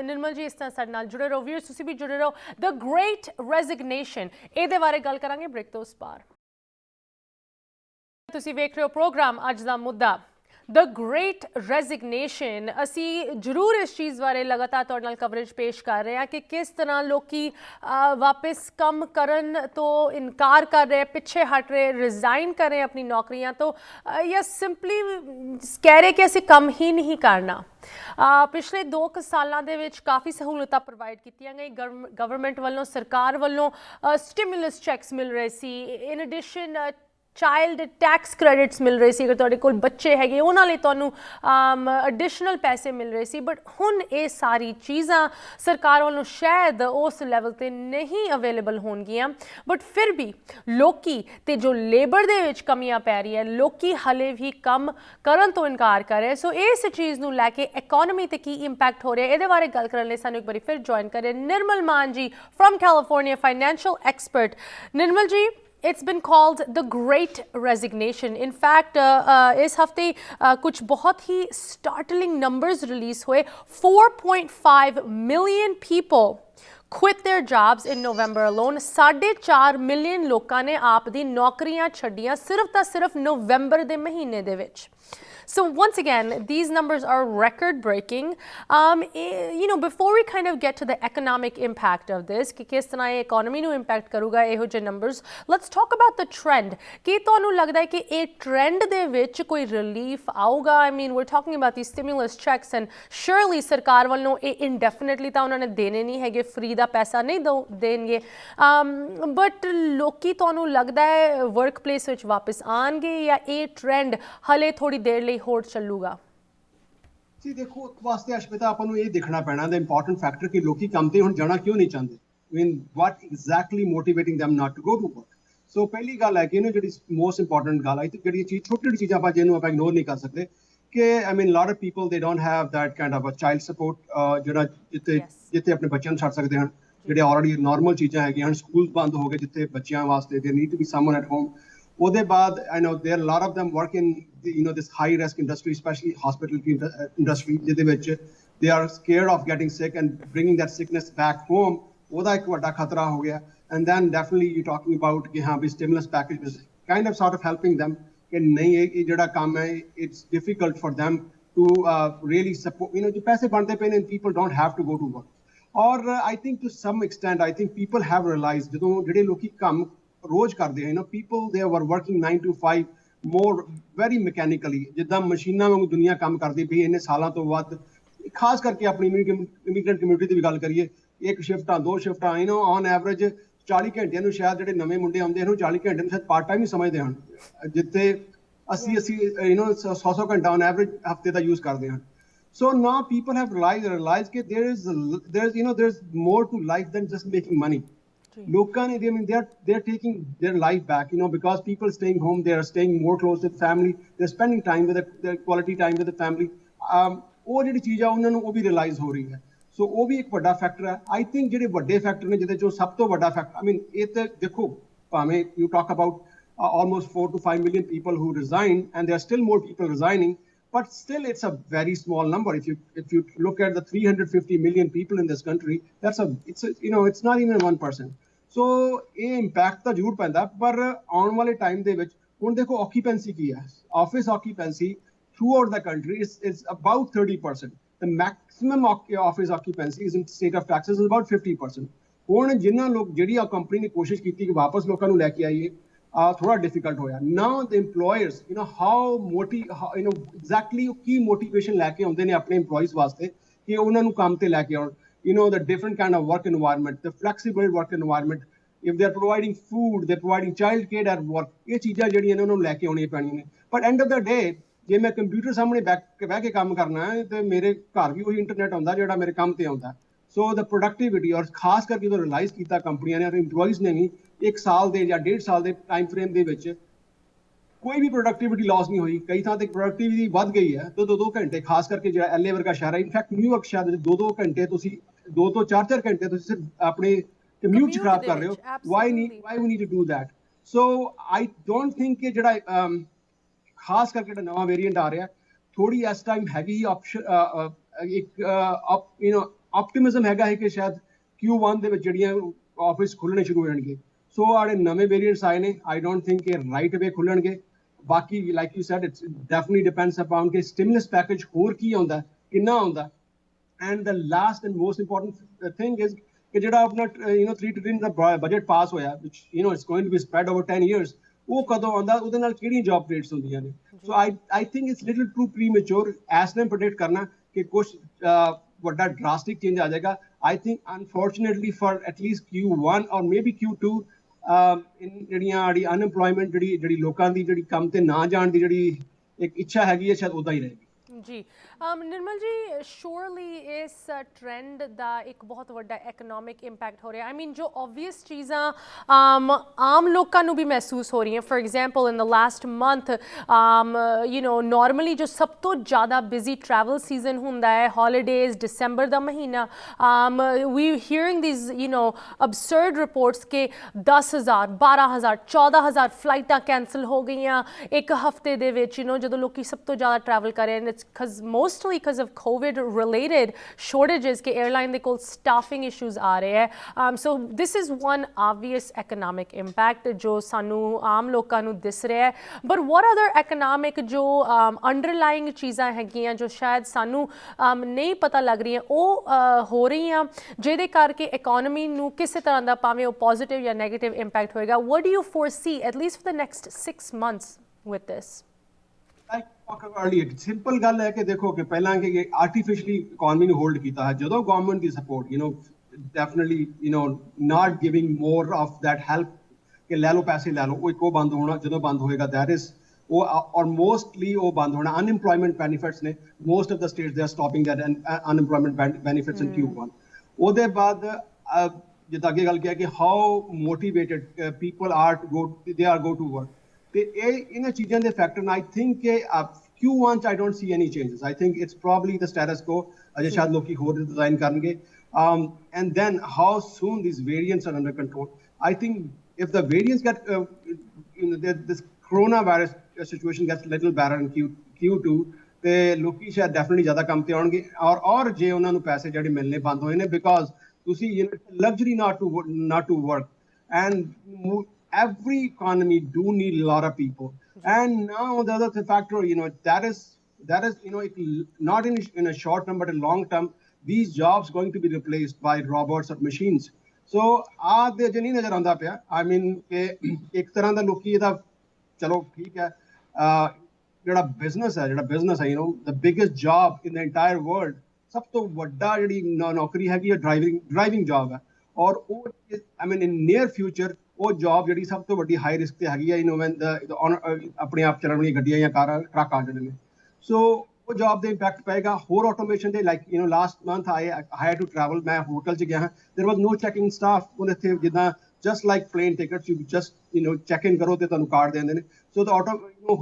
ਨਿਰਮਲ ਜੀ ਇਸ ਤਰ੍ਹਾਂ ਸਾਡੇ ਨਾਲ ਜੁੜੇ ਰਹੋ, ਵੀਅਰਸ ਤੁਸੀਂ ਵੀ ਜੁੜੇ ਰਹੋ। The Great Resignation, ਇਹਦੇ ਬਾਰੇ ਗੱਲ ਕਰਾਂਗੇ ਬ੍ਰੇਕ ਤੋਂ ਉਸ ਪਾਰ। ਤੁਸੀਂ ਵੇਖ ਰਹੇ ਹੋ ਪ੍ਰੋਗਰਾਮ ਅੱਜ ਦਾ ਮੁੱਦਾ। ਦ ਗ੍ਰੇਟ ਰੈਜ਼ਿਗਨੇਸ਼ਨ, ਅਸੀਂ ਜ਼ਰੂਰ ਇਸ ਚੀਜ਼ ਬਾਰੇ ਲਗਾਤਾਰ ਤੁਹਾਡੇ ਨਾਲ ਕਵਰੇਜ ਪੇਸ਼ ਕਰ ਰਹੇ ਹਾਂ ਕਿ ਕਿਸ ਤਰ੍ਹਾਂ ਲੋਕੀ ਵਾਪਸ ਕੰਮ ਕਰਨ ਤੋਂ ਇਨਕਾਰ ਕਰ ਰਹੇ, ਪਿੱਛੇ ਹਟ ਰਹੇ, ਰਿਜ਼ਾਈਨ ਕਰ ਰਹੇ ਆਪਣੀ ਨੌਕਰੀਆਂ ਤੋਂ, ਜਾਂ ਸਿੰਪਲੀ ਕਹਿ ਰਹੇ ਕਿ ਅਸੀਂ ਕੰਮ ਹੀ ਨਹੀਂ ਕਰਨਾ। ਪਿਛਲੇ 2 ਸਾਲਾਂ ਦੇ ਵਿੱਚ ਕਾਫੀ ਸਹੂਲਤਾਂ ਪ੍ਰੋਵਾਈਡ ਕੀਤੀਆਂ ਗਈ ਗਵਰਨਮੈਂਟ ਵੱਲੋਂ, ਸਰਕਾਰ ਵੱਲੋਂ। ਸਟਿਮੂਲਸ ਚੈੱਕਸ ਮਿਲ ਰਹੇ ਸੀ, in addition child tax credits ਮਿਲ ਰਹੇ ਸੀ, ਅਗਰ ਤੁਹਾਡੇ ਕੋਲ ਬੱਚੇ ਹੈਗੇ ਉਹਨਾਂ ਲਈ ਤੁਹਾਨੂੰ ਐਡੀਸ਼ਨਲ ਪੈਸੇ ਮਿਲ ਰਹੇ ਸੀ। ਬਟ ਹੁਣ ਇਹ ਸਾਰੀ ਚੀਜ਼ਾਂ ਸਰਕਾਰ ਵੱਲੋਂ ਸ਼ਾਇਦ ਉਸ ਲੈਵਲ 'ਤੇ ਨਹੀਂ ਅਵੇਲੇਬਲ ਹੋਣਗੀਆਂ, ਬਟ ਫਿਰ ਵੀ ਲੋਕੀ ਤੇ ਜੋ ਲੇਬਰ ਦੇ ਵਿੱਚ ਕਮੀਆਂ ਪੈ ਰਹੀ ਹੈ, ਲੋਕੀ ਹਲੇ ਵੀ ਕੰਮ ਕਰਨ ਤੋਂ ਇਨਕਾਰ ਕਰ ਰਹੇ। ਸੋ ਇਸ ਚੀਜ਼ ਨੂੰ ਲੈ ਕੇ ਇਕੋਨਮੀ 'ਤੇ ਕੀ ਇੰਪੈਕਟ ਹੋ ਰਿਹਾ, ਇਹਦੇ ਬਾਰੇ ਗੱਲ ਕਰਨ ਲਈ ਸਾਨੂੰ ਇੱਕ ਵਾਰੀ ਫਿਰ ਜੁਆਇਨ ਕਰੇ ਨਿਰਮਲ ਮਾਨ ਜੀ ਫਰੋਮ ਕੈਲੀਫੋਰਨੀਆ, ਫਾਈਨੈਂਸ਼ੀਅਲ ਐਕਸਪਰਟ। ਨਿਰਮਲ ਜੀ, it's been called the Great Resignation. In fact, इस हफ्ते कुछ बहुत ही startling numbers release हुए। 4.5 million people quit their jobs in November alone। 4.5 million ਲੋਕਾਂ ਨੇ ਆਪ ਦੀ ਨੌਕਰੀਆਂ ਛੱਡੀਆਂ ਸਿਰਫ ਤਾਂ ਸਿਰਫ ਨਵੰਬਰ ਦੇ ਮਹੀਨੇ ਦੇ ਵਿੱਚ। So once again, these numbers are record breaking. Before we kind of get to the economic impact of this, कि किस तरह economy ਨੂੰ impact ਕਰੂਗਾ ਇਹੋ ਜਿਹੇ numbers, let's talk about the trend। ਕੀ ਤੁਹਾਨੂੰ ਲੱਗਦਾ ਹੈ ਕਿ ਇਹ trend ਦੇ ਵਿੱਚ ਕੋਈ relief ਆਊਗਾ? I mean, we're talking about these stimulus checks and surely ਸਰਕਾਰ ਵੱਲੋਂ ਇਹ indefinitely ਤਾਂ ਉਹਨਾਂ ਨੇ ਦੇਣੇ ਨਹੀਂ ਹੈਗੇ, free ਦਾ ਪੈਸਾ ਨਹੀਂ ਦੇਣਗੇ, but ਲੋਕੀ ਤੁਹਾਨੂੰ ਲੱਗਦਾ ਹੈ workplace ਵਿੱਚ ਵਾਪਸ ਆਣਗੇ ਜਾਂ ਇਹ trend ਹਲੇ ਥੋੜੀ ਦੇਰ ਲਈ ਹੋਰ ਚੱਲੂਗਾ? ਜੀ ਦੇਖੋ, ਉਸ ਵਾਸਤੇ ਅਸ਼ਮਿਤਾ ਆਪਾਂ ਨੂੰ ਇਹ ਦੇਖਣਾ ਪੈਣਾ ਦਾ ਇੰਪੋਰਟੈਂਟ ਫੈਕਟਰ ਕਿ ਲੋਕੀ ਕੰਮ ਤੇ ਹੁਣ ਜਾਣਾ ਕਿਉਂ ਨਹੀਂ ਚਾਹੁੰਦੇ। I mean, what exactly motivating them not to go to work? ਸੋ ਪਹਿਲੀ ਗੱਲ ਹੈ ਕਿ ਜਿਹੜੀ ਮੋਸਟ ਇੰਪੋਰਟੈਂਟ ਗੱਲ ਹੈ, ਜਿਹੜੀ ਚੀਜ਼ ਛੋਟੀ ਛੋਟੀ ਚੀਜ਼ਾਂ ਆਪਾਂ ਜਿਹਨੂੰ ਆਪਾਂ ਇਗਨੋਰ ਨਹੀਂ ਕਰ ਸਕਦੇ ਕਿ I mean lot of people they don't have that kind of a child support, ਜਿਹੜਾ ਜਿੱਥੇ ਆਪਣੇ ਬੱਚਿਆਂ ਨੂੰ ਛੱਡ ਸਕਦੇ ਹਨ, ਜਿਹੜੇ ਆਲਰੇਡੀ ਨਾਰਮਲ ਚੀਜ਼ਾਂ ਹੈਗੀਆਂ ਹਨ। ਸਕੂਲ ਬੰਦ ਹੋ ਗਏ ਜਿੱਥੇ ਬੱਚਿਆਂ ਵਾਸਤੇ there need to be someone at home। ਉਹਦੇ ਬਾਅਦ I know there are a lot of them work in this high risk industry, especially hospitality industry, ਜਿਹਦੇ ਵਿੱਚ they are scared of getting sick and bringing that sickness back home। ਉਹਦਾ ਇੱਕ ਵੱਡਾ ਖਤਰਾ ਹੋ ਗਿਆ। And then definitely you talking about ਕਿ ਹਾਂ ਵੀ stimulus package is kind of sort of helping them ਕਿ ਨਹੀਂ ਇਹ ਜਿਹੜਾ ਕੰਮ ਹੈ it's difficult for them to really support, ਜੋ ਪੈਸੇ ਬਣਦੇ ਪਏ ਨੇ people don't have to go to work। ਔਰ I think to some extent I think people have realized ਜਦੋਂ ਜਿਹੜੇ ਲੋਕੀ ਕੰਮ ਰੋਜ਼ ਕਰਦੇ ਹਨ, people they were working 9 to 5 more very mechanically, ਜਿੱਦਾਂ ਮਸ਼ੀਨਾਂ ਵਾਂਗੂ ਦੁਨੀਆ ਕੰਮ ਕਰਦੀ ਪਈ ਇੰਨੇ ਸਾਲਾਂ ਤੋਂ ਵੱਧ। ਖਾਸ ਕਰਕੇ ਆਪਣੀ ਇਮੀਗ੍ਰੈਂਟ ਕਮਿਊਨਿਟੀ ਦੀ ਵੀ ਗੱਲ ਕਰੀਏ, 1 ਸ਼ਿਫਟਾਂ 2 ਸ਼ਿਫਟਾਂ ਔਨ ਐਵਰੇਜ 40 ਘੰਟਿਆਂ ਨੂੰ ਸ਼ਾਇਦ ਜਿਹੜੇ ਨਵੇਂ ਮੁੰਡੇ ਆਉਂਦੇ ਹਨ 40 ਘੰਟੇ ਨੂੰ ਸ਼ਾਇਦ ਪਾਰਟ ਟਾਈਮ ਹੀ ਸਮਝਦੇ ਹਨ, ਜਿੱਥੇ ਅਸੀਂ 100 ਘੰਟਾ ਔਨ ਐਵਰੇਜ ਹਫਤੇ ਦਾ ਯੂਜ਼ ਕਰਦੇ ਹਨ। So now people have realized that there's more to life than just making money। ਲੋਕਾਂ ਨੇ they are taking their life back, because people are staying home, they are staying more close with family, they are spending time with their quality time with the family। ਉਹ ਜਿਹੜੀ ਚੀਜ਼ ਆ ਉਹਨਾਂ ਨੂੰ ਉਹ ਵੀ realise ਹੋ ਰਹੀ ਹੈ। ਸੋ ਉਹ ਵੀ ਇੱਕ ਵੱਡਾ ਫੈਕਟਰ ਹੈ। I think ਜਿਹੜੇ ਵੱਡੇ ਫੈਕਟਰ ਨੇ ਜਿਹਦੇ ਚੋਂ ਸਭ ਤੋਂ ਵੱਡਾ ਫੈਕਟਰ I mean ਇਹ ਤਾਂ ਦੇਖੋ ਭਾਵੇਂ you talk about almost 4 to 5 million people who resigned, and there are still more people resigning. But still, it's a very small number. If you look at the 350 million people in this country, it's not even 1%. So ਇਹ impact ਤਾਂ ਜ਼ਰੂਰ ਪੈਂਦਾ, ਪਰ ਆਉਣ ਵਾਲੇ time ਦੇ ਵਿੱਚ ਹੁਣ ਦੇਖੋ occupancy ਕੀ ਹੈ. Office occupancy throughout the country is about 30%. The maximum office occupancy is in state of Texas is about 50%. ਹੁਣ ਜਿਨ੍ਹਾਂ ਲੋਕ ਜਿਹੜੀ ਆ ਕੰਪਨੀ ਨੇ ਕੋਸ਼ਿਸ਼ ਕੀਤੀ ਕਿ ਵਾਪਸ ਲੋਕਾਂ ਨੂੰ ਲੈ ਕੇ ਆਈਏ, ਥੋੜਾ ਡਿਫਿਕਲਟ ਹੋਇਆ. ਨਾਓ ਦ EMPLOYERS ਐਗਜ਼ੈਕਟਲੀ ਉਹ ਕੀ ਮੋਟੀਵੇਸ਼ਨ ਲੈ ਕੇ ਆਉਂਦੇ ਨੇ ਆਪਣੇ EMPLOYEES ਵਾਸਤੇ ਕਿ ਉਹਨਾਂ ਨੂੰ ਕੰਮ ਤੇ ਲੈ ਕੇ ਆਉਣ. The different kind of work environment, the flexible work environment. If they're providing food, they're providing child care at work. ਇਹ ਚੀਜ਼ਾਂ ਜਿਹੜੀਆਂ ਨੇ ਉਹਨਾਂ ਨੂੰ ਲੈ ਕੇ ਆਉਣੀਆਂ ਪੈਣੀਆਂ ਨੇ. But end of the day, ਜੇ ਮੈਂ ਕੰਪਿਊਟਰ ਸਾਹਮਣੇ ਬਹਿ ਕੇ ਕੰਮ ਕਰਨਾ ਹੈ ਤੇ ਮੇਰੇ ਘਰ ਵੀ ਉਹੀ ਇੰਟਰਨੈਟ ਆਉਂਦਾ ਜਿਹੜਾ ਮੇਰੇ ਕੰਮ ਤੇ ਆਉਂਦਾ. ਸੋ ਦ ਪ੍ਰੋਡਕਟਿਵਿਟੀ, ਔਰ ਖਾਸ ਕਰਕੇ ਜਦੋਂ ਰਿਲਾਈਜ਼ ਕੀਤਾ ਕੰਪਨੀਆਂ ਨੇ, EMPLOYEES ਨੇ ਵੀ 1 ਸਾਲ ਦੇ ਜਾਂ 1.5 ਸਾਲ ਦੇ ਟਾਈਮ ਫਰੇਮ ਦੇ ਵਿੱਚ ਕੋਈ ਵੀ ਪ੍ਰੋਡਕਟਿਵਿਟੀ ਲਾਸ ਨਹੀਂ ਹੋਈ. ਕਈ ਥਾਂ ਤੇ ਪ੍ਰੋਡਕਟਿਵਿਟੀ ਵੱਧ ਗਈ ਹੈ. 2 ਘੰਟੇ, ਖਾਸ ਕਰਕੇ ਜਿਹੜਾ LA ਵਰਗਾ ਸ਼ਹਿਰ ਹੈ, ਇਨਫੈਕਟ ਨਿਊਯਾਰਕ ਸ਼ਹਿਰ ਦੇ 2 ਘੰਟੇ ਤੁਸੀਂ 2 ਤੋਂ 4 ਘੰਟੇ ਤੁਸੀਂ ਸਿਰਫ ਆਪਣੇ ਕਮਿਊਟ ਚ ਖਰਾਬ ਕਰ ਰਹੇ ਹੋ. Why we need to do that? So I don't think ਕਿ ਜਿਹੜਾ ਖਾਸ ਕਰਕੇ ਜਿਹੜਾ ਨਵਾਂ ਵੇਰੀਐਂਟ ਆ ਰਿਹਾ, ਥੋੜੀ ਇਸ ਟਾਈਮ ਹੈਗੀ ਇੱਕ ਆਪਟਿਮਿਜ਼ਮ ਹੈਗਾ ਹੈ ਕਿ ਸ਼ਾਇਦ Q1 ਦੇ ਵਿੱਚ ਜਿਹੜੀਆਂ ਆਫਿਸ ਖੁੱਲਣੇ ਸ਼ੁਰੂ ਹੋ ਜਾਣਗੇ. ਸੋ ਆੜੇ ਨਵੇਂ ਵੇਰੀਐਂਟਸ ਆਏ ਨੇ. ਆਈ ਡੋਂਟ ਥਿੰਕ ਕਿ ਰਾਈਟ ਵੇ ਖੁੱਲਣਗੇ. ਬਾਕੀ like you said, it's definitely depends upon ਕਿ ਸਟਿਮੂਲਸ ਪੈਕੇਜ ਹੋਰ ਕੀ ਆਉਂਦਾ, ਕਿੰਨਾ ਆਉਂਦਾ. And the last and most important thing is ਕਿ ਜਿਹੜਾ ਆਪਣਾ 3 trillion ਦਾ ਬਜਟ ਪਾਸ ਹੋਇਆ, which it's going to be spread over 10 years, ਉਹ ਕਦੋਂ ਆਉਂਦਾ, ਉਹਦੇ ਨਾਲ ਕਿਹੜੀਆਂ ਜੌਬ ਕ੍ਰੀਏਟਸ ਹੁੰਦੀਆਂ ਨੇ. ਸੋ I think it's little too premature ਇਸ ਟਾਈਮ ਪ੍ਰੈਡਿਕਟ ਕਰਨਾ ਕਿ ਕੁਝ ਵੱਡਾ ਡਰਾਸਟਿਕ ਚੇਂਜ ਆ ਜਾਏਗਾ. I think unfortunately for at least Q1 or maybe Q2, ਜਿਹੜੀ ਅਨਐਮਪਲੋਇਮੈਂਟ ਜਿਹੜੀ ਲੋਕਾਂ ਦੀ ਜਿਹੜੀ ਕੰਮ ਤੇ ਨਾ ਜਾਣ ਦੀ ਜਿਹੜੀ ਇੱਕ ਇੱਛਾ ਹੈਗੀ ਹੈ, ਸ਼ਾਇਦ ਉਦਾਂ ਹੀ ਰਹੇਗੀ. ਜੀ ਨਿਰਮਲ ਜੀ, ਸ਼ੋਰਲੀ ਇਸ ਟ੍ਰੈਂਡ ਦਾ ਇੱਕ ਬਹੁਤ ਵੱਡਾ ਇਕਨੋਮਿਕ ਇੰਪੈਕਟ ਹੋ ਰਿਹਾ. ਆਈ ਮੀਨ ਜੋ ਓਬਵੀਅਸ ਚੀਜ਼ਾਂ ਆਮ ਲੋਕਾਂ ਨੂੰ ਵੀ ਮਹਿਸੂਸ ਹੋ ਰਹੀਆਂ. For example in the last month, normally ਜੋ ਸਭ ਤੋਂ ਜ਼ਿਆਦਾ ਬਿਜ਼ੀ ਟਰੈਵਲ ਸੀਜ਼ਨ ਹੁੰਦਾ ਹੈ, ਹੌਲੀਡੇਜ਼, ਦਸੰਬਰ ਦਾ ਮਹੀਨਾ, we hearing these absurd reports ਕਿ 10,000 12,000 14,000 ਫਲਾਈਟਾਂ ਕੈਂਸਲ ਹੋ ਗਈਆਂ ਇੱਕ ਹਫਤੇ ਦੇ ਵਿੱਚ. ਜਦੋਂ ਲੋਕੀ ਸਭ ਤੋਂ ਜ਼ਿਆਦਾ ਟਰੈਵਲ ਕਰ ਰਹੇ ਨੇ, mostly because of COVID related shortages ke airline de kol staffing issues aa rahe hai. So this is one obvious economic impact jo sanu aam lokan nu dis raha hai. But what other economic jo underlying cheezan hegiyan jo shayad sanu nahi pata lag rahi hai oh ho rahi hain jede karke economy nu kisse tarah da pave oh positive ya negative impact hoega? What do you foresee at least for the next 6 months with this? Simple ਗੱਲ ਹੈ ਕਿ ਦੇਖੋ ਕਿ ਪਹਿਲਾਂ ਕਿ ਆਰਟੀਫੀਸ਼ੀਅਲੀ economy ਨੂੰ hold ਕੀਤਾ ਹੈ. ਜਦੋਂ government the support definitely not giving more of that help ਕਿ ਲੈ ਲਓ ਪੈਸੇ ਲੈ ਲਓ, ਉਹ ਇੱਕੋ ਬੰਦ ਹੋਣਾ. ਜਦੋਂ ਬੰਦ ਹੋਏਗਾ ਦੈਟ ਇਜ਼ ਉਹ ਔਰ ਮੋਸਟਲੀ ਉਹ ਬੰਦ ਹੋਣਾ. ਅਨਐਮਪਲੋਇਮੈਂਟ ਬੈਨੀਫਿਟਸ ਨੇ most of the states they are stopping that unemployment benefits in Q1. ਉਹਦੇ ਬਾਅਦ ਜਿੱਦਾਂ ਅੱਗੇ ਗੱਲ ਕੀਤਾ ਕਿ how motivated people are they are go to work, ਤੇ ਇਹ ਇਹਨਾਂ ਚੀਜ਼ਾਂ ਦੇ ਫੈਕਟਰ ਆਈ ਥਿੰਕ ਕਿ Q1 ਚ I don't see any changes. I think it's probably the status quo. ਅਜੇ ਸ਼ਾਇਦ ਲੋਕੀ ਹੋਰ ਡਿਜ਼ਾਈਨ ਕਰਨਗੇ. And then how soon these variants are under control. I think if the variants get this coronavirus situation gets little better in Q2, ਤੇ ਲੋਕੀ ਸ਼ਾਇਦ definitely ਜ਼ਿਆਦਾ ਕੰਮ ਤੇ ਆਉਣਗੇ. ਔਰ ਜੇ ਉਹਨਾਂ ਨੂੰ ਪੈਸੇ ਜਿਹੜੇ ਮਿਲਣੇ ਬੰਦ ਹੋਏ ਨੇ ਬਿਕਾਜ਼ ਤੁਸੀਂ luxury not to work, and every economy do need a lot of people. And now the other factor, that is not in a short term but a long term, these jobs going to be replaced by robots or machines. So ਦੇ ਜੇ ਨਹੀਂ ਨਜ਼ਰ ਆਉਂਦਾ ਪਿਆ. I mean ਕਿ ਇੱਕ ਤਰ੍ਹਾਂ ਦਾ ਲੋਕੀ ਇਹਦਾ ਚਲੋ ਠੀਕ ਹੈ, ਜਿਹੜਾ ਬਿਜ਼ਨਸ ਹੈ the biggest job in the entire world, ਸਭ ਤੋਂ ਵੱਡਾ ਜਿਹੜੀ ਨੌਕਰੀ ਹੈਗੀ ਹੈ ਡਰਾਈਵਿੰਗ ਜੌਬ ਹੈ. ਔਰ ਉਹ I mean in near future ਉਹ ਜੌਬ ਜਿਹੜੀ ਸਭ ਤੋਂ ਵੱਡੀ ਹਾਈ ਰਿਸਕ ਤੇ ਹੈਗੀ ਹੈ, ਆਪਣੇ ਆਪ ਚੱਲਣ ਵਾਲੀਆਂ ਗੱਡੀਆਂ ਜਾਂ ਕਾਰਾਂ, ਟਰੱਕ ਆ ਜਾਣੇ ਨੇ. ਸੋ ਉਹ ਜੌਬ ਦੇ ਇੰਪੈਕਟ ਪਏਗਾ. ਹੋਰ ਆਟੋਮੇਸ਼ਨ ਦੇ like last month I had to travel, ਮੈਂ ਹੋਟਲ 'ਚ ਗਿਆ ਹਾਂ, ਦੇਰ ਵਾਜ਼ ਨੋ ਚੈਕਿੰਗ ਸਟਾਫ. ਉਹਦੇ ਇੱਥੇ ਜਿੱਦਾਂ just like plane tickets you just check in ਕਰੋ ਤੇ ਤੁਹਾਨੂੰ ਕਾਰਡ ਦੇ ਦਿੰਦੇ ਨੇ. ਸੋ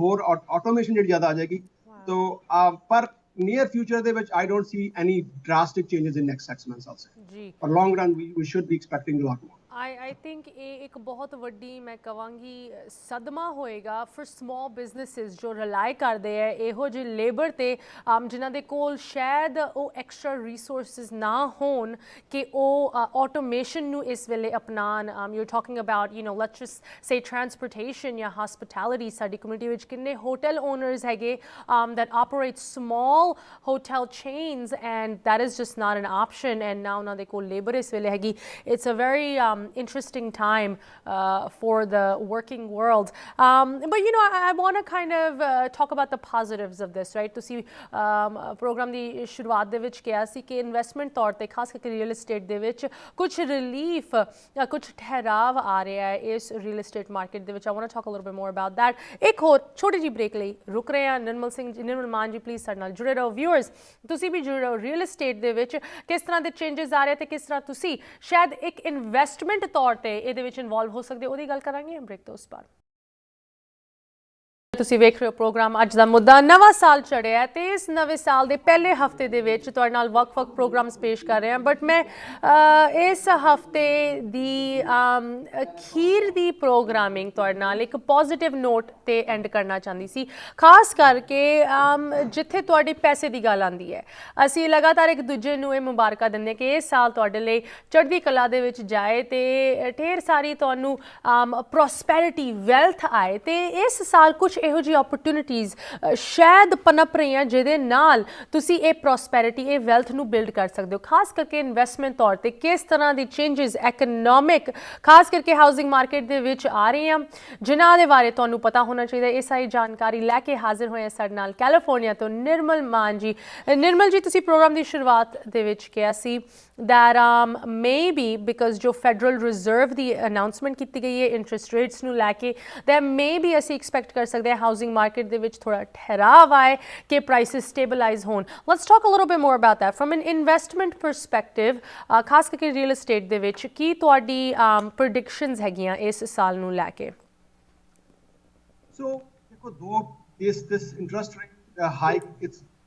ਹੋਰ ਆਟੋਮੇਸ਼ਨ ਜਿਹੜੀ ਜ਼ਿਆਦਾ ਆ ਜਾਏਗੀ. ਤੋ ਪਰ near future ਦੇ ਵਿੱਚ I don't see any drastic changes in next 6 months also. For long run we should be expecting a lot more. I think ਇਹ ਇੱਕ ਬਹੁਤ ਵੱਡੀ ਮੈਂ ਕਵਾਂਗੀ ਸਦਮਾ ਹੋਏਗਾ ਫॉर ਸਮਾਲ ਬਿਜ਼ਨੈਸਿਸ ਜੋ ਰਿਲਾਈ ਕਰਦੇ ਹੈ ਇਹੋ ਜਿਹੀ ਲੇਬਰ ਤੇ ਜਿਨ੍ਹਾਂ ਦੇ ਕੋਲ ਸ਼ਾਇਦ ਉਹ ਐਕਸਟਰਾ ਰਿਸੋਰਸਿਸ ਨਾ ਹੋਣ ਕਿ ਉਹ ਆਟੋਮੇਸ਼ਨ ਨੂੰ ਇਸ ਵੇਲੇ ਅਪਣਾਉਣ you talking about let's just say transportation ਜਾਂ ਹਸਪਿਟੈਲਿਟੀ ਸਾਡੀ ਕਮਿਊਨਿਟੀ ਵਿੱਚ ਕਿੰਨੇ ਹੋਟਲ ਓਨਰਸ ਹੈਗੇ that operate small hotel chains and that is just not an option and now ਉਹਨਾਂ ਦੇ ਕੋਲ ਲੇਬਰ ਇਸ ਵੇਲੇ ਹੈਗੀ it's a very interesting time for the working world. But I want to kind of talk about the positives of this, right? ਤੁਸੀਂ programme ਦੀ ਸ਼ੁਰੂਆਤ ਦੇ ਵਿੱਚ ਕਿਹਾ ਸੀ ਕਿ ਇਨਵੈਸਟਮੈਂਟ ਤੌਰ ਤੇ ਖਾਸ ਕਰਕੇ ਰੀਅਲ ਏਸਟੇਟ ਦੇ ਵਿੱਚ ਕੁਝ ਰਿਲੀਫ ਕੁਝ ਠਹਿਰਾਵ ਆ ਰਿਹਾ ਹੈ ਇਸ ਰੀਅਲ ਏਸਟੇਟ ਮਾਰਕੀਟ ਦੇ ਵਿੱਚ I want to talk a little bit more about that. ਇੱਕ ਹੋਰ ਛੋਟੀ ਜਿਹੀ ਬ੍ਰੇਕ ਲਈ ਰੁਕ ਰਹੇ ਹਾਂ ਨਿਰਮਲ ਮਾਨ ਜੀ ਪਲੀਜ਼ ਸਾਡੇ ਨਾਲ ਜੁੜੇ ਰਹੋ ਵਿਊਅਰਸ ਤੁਸੀਂ ਵੀ ਜੁੜੇ ਰਹੋ ਰੀਅਲ ਏਸਟੇਟ ਦੇ ਵਿੱਚ ਕਿਸ ਤਰ੍ਹਾਂ ਦੇ ਚੇਂਜਸ ਆ ਰਹੇ ਤੇ ਕਿਸ ਤਰ੍ਹਾਂ ਤੁਸੀਂ ਸ਼ਾਇਦ ਇੱਕ ਇਨਵੈਸਟਮੈਂਟ ਤੌਰ ਤੇ ਇਹਦੇ ਵਿੱਚ ਇਨਵੋਲਵ ਹੋ ਸਕਦੇ ਉਹਦੀ ਗੱਲ ਕਰਾਂਗੇ ਬ੍ਰੇਕ ਤੋਂ ਉਸ ਬਾਅਦ ਤੁਸੀਂ ਵੇਖ ਰਹੇ ਹੋ ਪ੍ਰੋਗਰਾਮ ਅੱਜ ਦਾ ਮੁੱਦਾ ਨਵਾਂ ਸਾਲ ਚੜਿਆ ਤੇ ਇਸ ਨਵੇਂ ਸਾਲ ਦੇ ਪਹਿਲੇ ਹਫਤੇ ਦੇ ਵਿੱਚ ਤੁਹਾਡੇ ਨਾਲ ਵੱਖ-ਵੱਖ ਪ੍ਰੋਗਰਾਮਸ ਪੇਸ਼ ਕਰ ਰਹੇ ਹਾਂ ਬਟ ਮੈਂ ਇਸ ਹਫਤੇ ਦੀ ਅਖੀਰ ਦੀ ਪ੍ਰੋਗਰਾਮਿੰਗ ਤੁਹਾਡੇ ਨਾਲ ਇੱਕ ਪੋਜ਼ਿਟਿਵ ਨੋਟ ਤੇ ਐਂਡ ਕਰਨਾ ਚਾਹੁੰਦੀ ਸੀ ਖਾਸ ਕਰਕੇ ਜਿੱਥੇ ਤੁਹਾਡੇ ਪੈਸੇ ਦੀ ਗੱਲ ਆਉਂਦੀ ਹੈ ਅਸੀਂ ਲਗਾਤਾਰ ਇੱਕ ਦੂਜੇ ਨੂੰ ਇਹ ਮੁਬਾਰਕਾਂ ਦਿੰਦੇ ਕਿ ਇਹ ਸਾਲ ਤੁਹਾਡੇ ਲਈ ਚੜ੍ਹਦੀ ਕਲਾ ਦੇ ਵਿੱਚ ਜਾਏ ਤੇ ਢੇਰ ਸਾਰੀ ਤੁਹਾਨੂੰ ਪ੍ਰੋਸਪੈਰਿਟੀ ਵੈਲਥ ਆਏ ਤੇ ਇਸ ਸਾਲ ਕੁਝ ਇਹੋ ਜਿਹੀ ਓਪਰਚੁਨਿਟੀਜ਼ ਸ਼ਾਇਦ ਪਨਪ ਰਹੀਆਂ ਜਿਹਦੇ ਨਾਲ ਤੁਸੀਂ ਇਹ ਪ੍ਰੋਸਪੈਰਿਟੀ ਇਹ ਵੈਲਥ ਨੂੰ ਬਿਲਡ ਕਰ ਸਕਦੇ ਹੋ ਖਾਸ ਕਰਕੇ ਇਨਵੈਸਟਮੈਂਟ ਤੌਰ ਤੇ ਕਿਸ ਤਰ੍ਹਾਂ ਦੀ ਚੇਂਜਸ ਇਕਨੋਮਿਕ ਖਾਸ ਕਰਕੇ ਹਾਊਸਿੰਗ ਮਾਰਕੀਟ ਦੇ ਵਿੱਚ ਆ ਰਹੀਆਂ ਜਿਨ੍ਹਾਂ ਦੇ ਬਾਰੇ ਤੁਹਾਨੂੰ ਪਤਾ ਹੋਣਾ ਚਾਹੀਦਾ ਇਹ ਸਾਰੀ ਜਾਣਕਾਰੀ ਲੈ ਕੇ ਹਾਜ਼ਰ ਹੋਏ ਸਾਡੇ ਨਾਲ ਕੈਲੀਫੋਰਨੀਆ ਤੋਂ ਨਿਰਮਲ ਮਾਨ ਜੀ ਨਿਰਮਲ ਜੀ ਤੁਸੀਂ ਪ੍ਰੋਗਰਾਮ ਦੀ ਸ਼ੁਰੂਆਤ ਦੇ ਵਿੱਚ ਕਿਹਾ ਸੀ that maybe because ਜੋ ਫੈਡਰਲ ਰਿਜ਼ਰਵ ਦੀ ਅਨਾਉਂਸਮੈਂਟ ਕੀਤੀ ਗਈ ਹੈ ਇੰਟਰਸਟ ਰੇਟਸ ਨੂੰ ਲੈ ਕੇ that maybe ਅਸੀਂ ਐਕਸਪੈਕਟ ਕਰ ਸਕਦੇ ਹਾਂ ਹਾਊਸਿੰਗ ਮਾਰਕੀਟ ਦੇ ਵਿੱਚ ਥੋੜਾ ਠਹਿਰਾਵ ਆਏ ਕਿ ਪ੍ਰਾਈਸਿਸ ਸਟੇਬਲਾਈਜ਼ ਹੋਣ let's talk a little bit more about that from an investment perspective ਖਾਸ ਕਰਕੇ ਰੀਅਲ ਏਸਟੇਟ ਦੇ ਵਿੱਚ ਕੀ ਤੁਹਾਡੀ ਪ੍ਰੈਡਿਕਸ਼ਨਸ ਹੈਗੀਆਂ ਇਸ ਸਾਲ ਨੂੰ ਲੈ ਕੇ ਸੋ ਦੇਖੋ ਦੋ this interest rate hike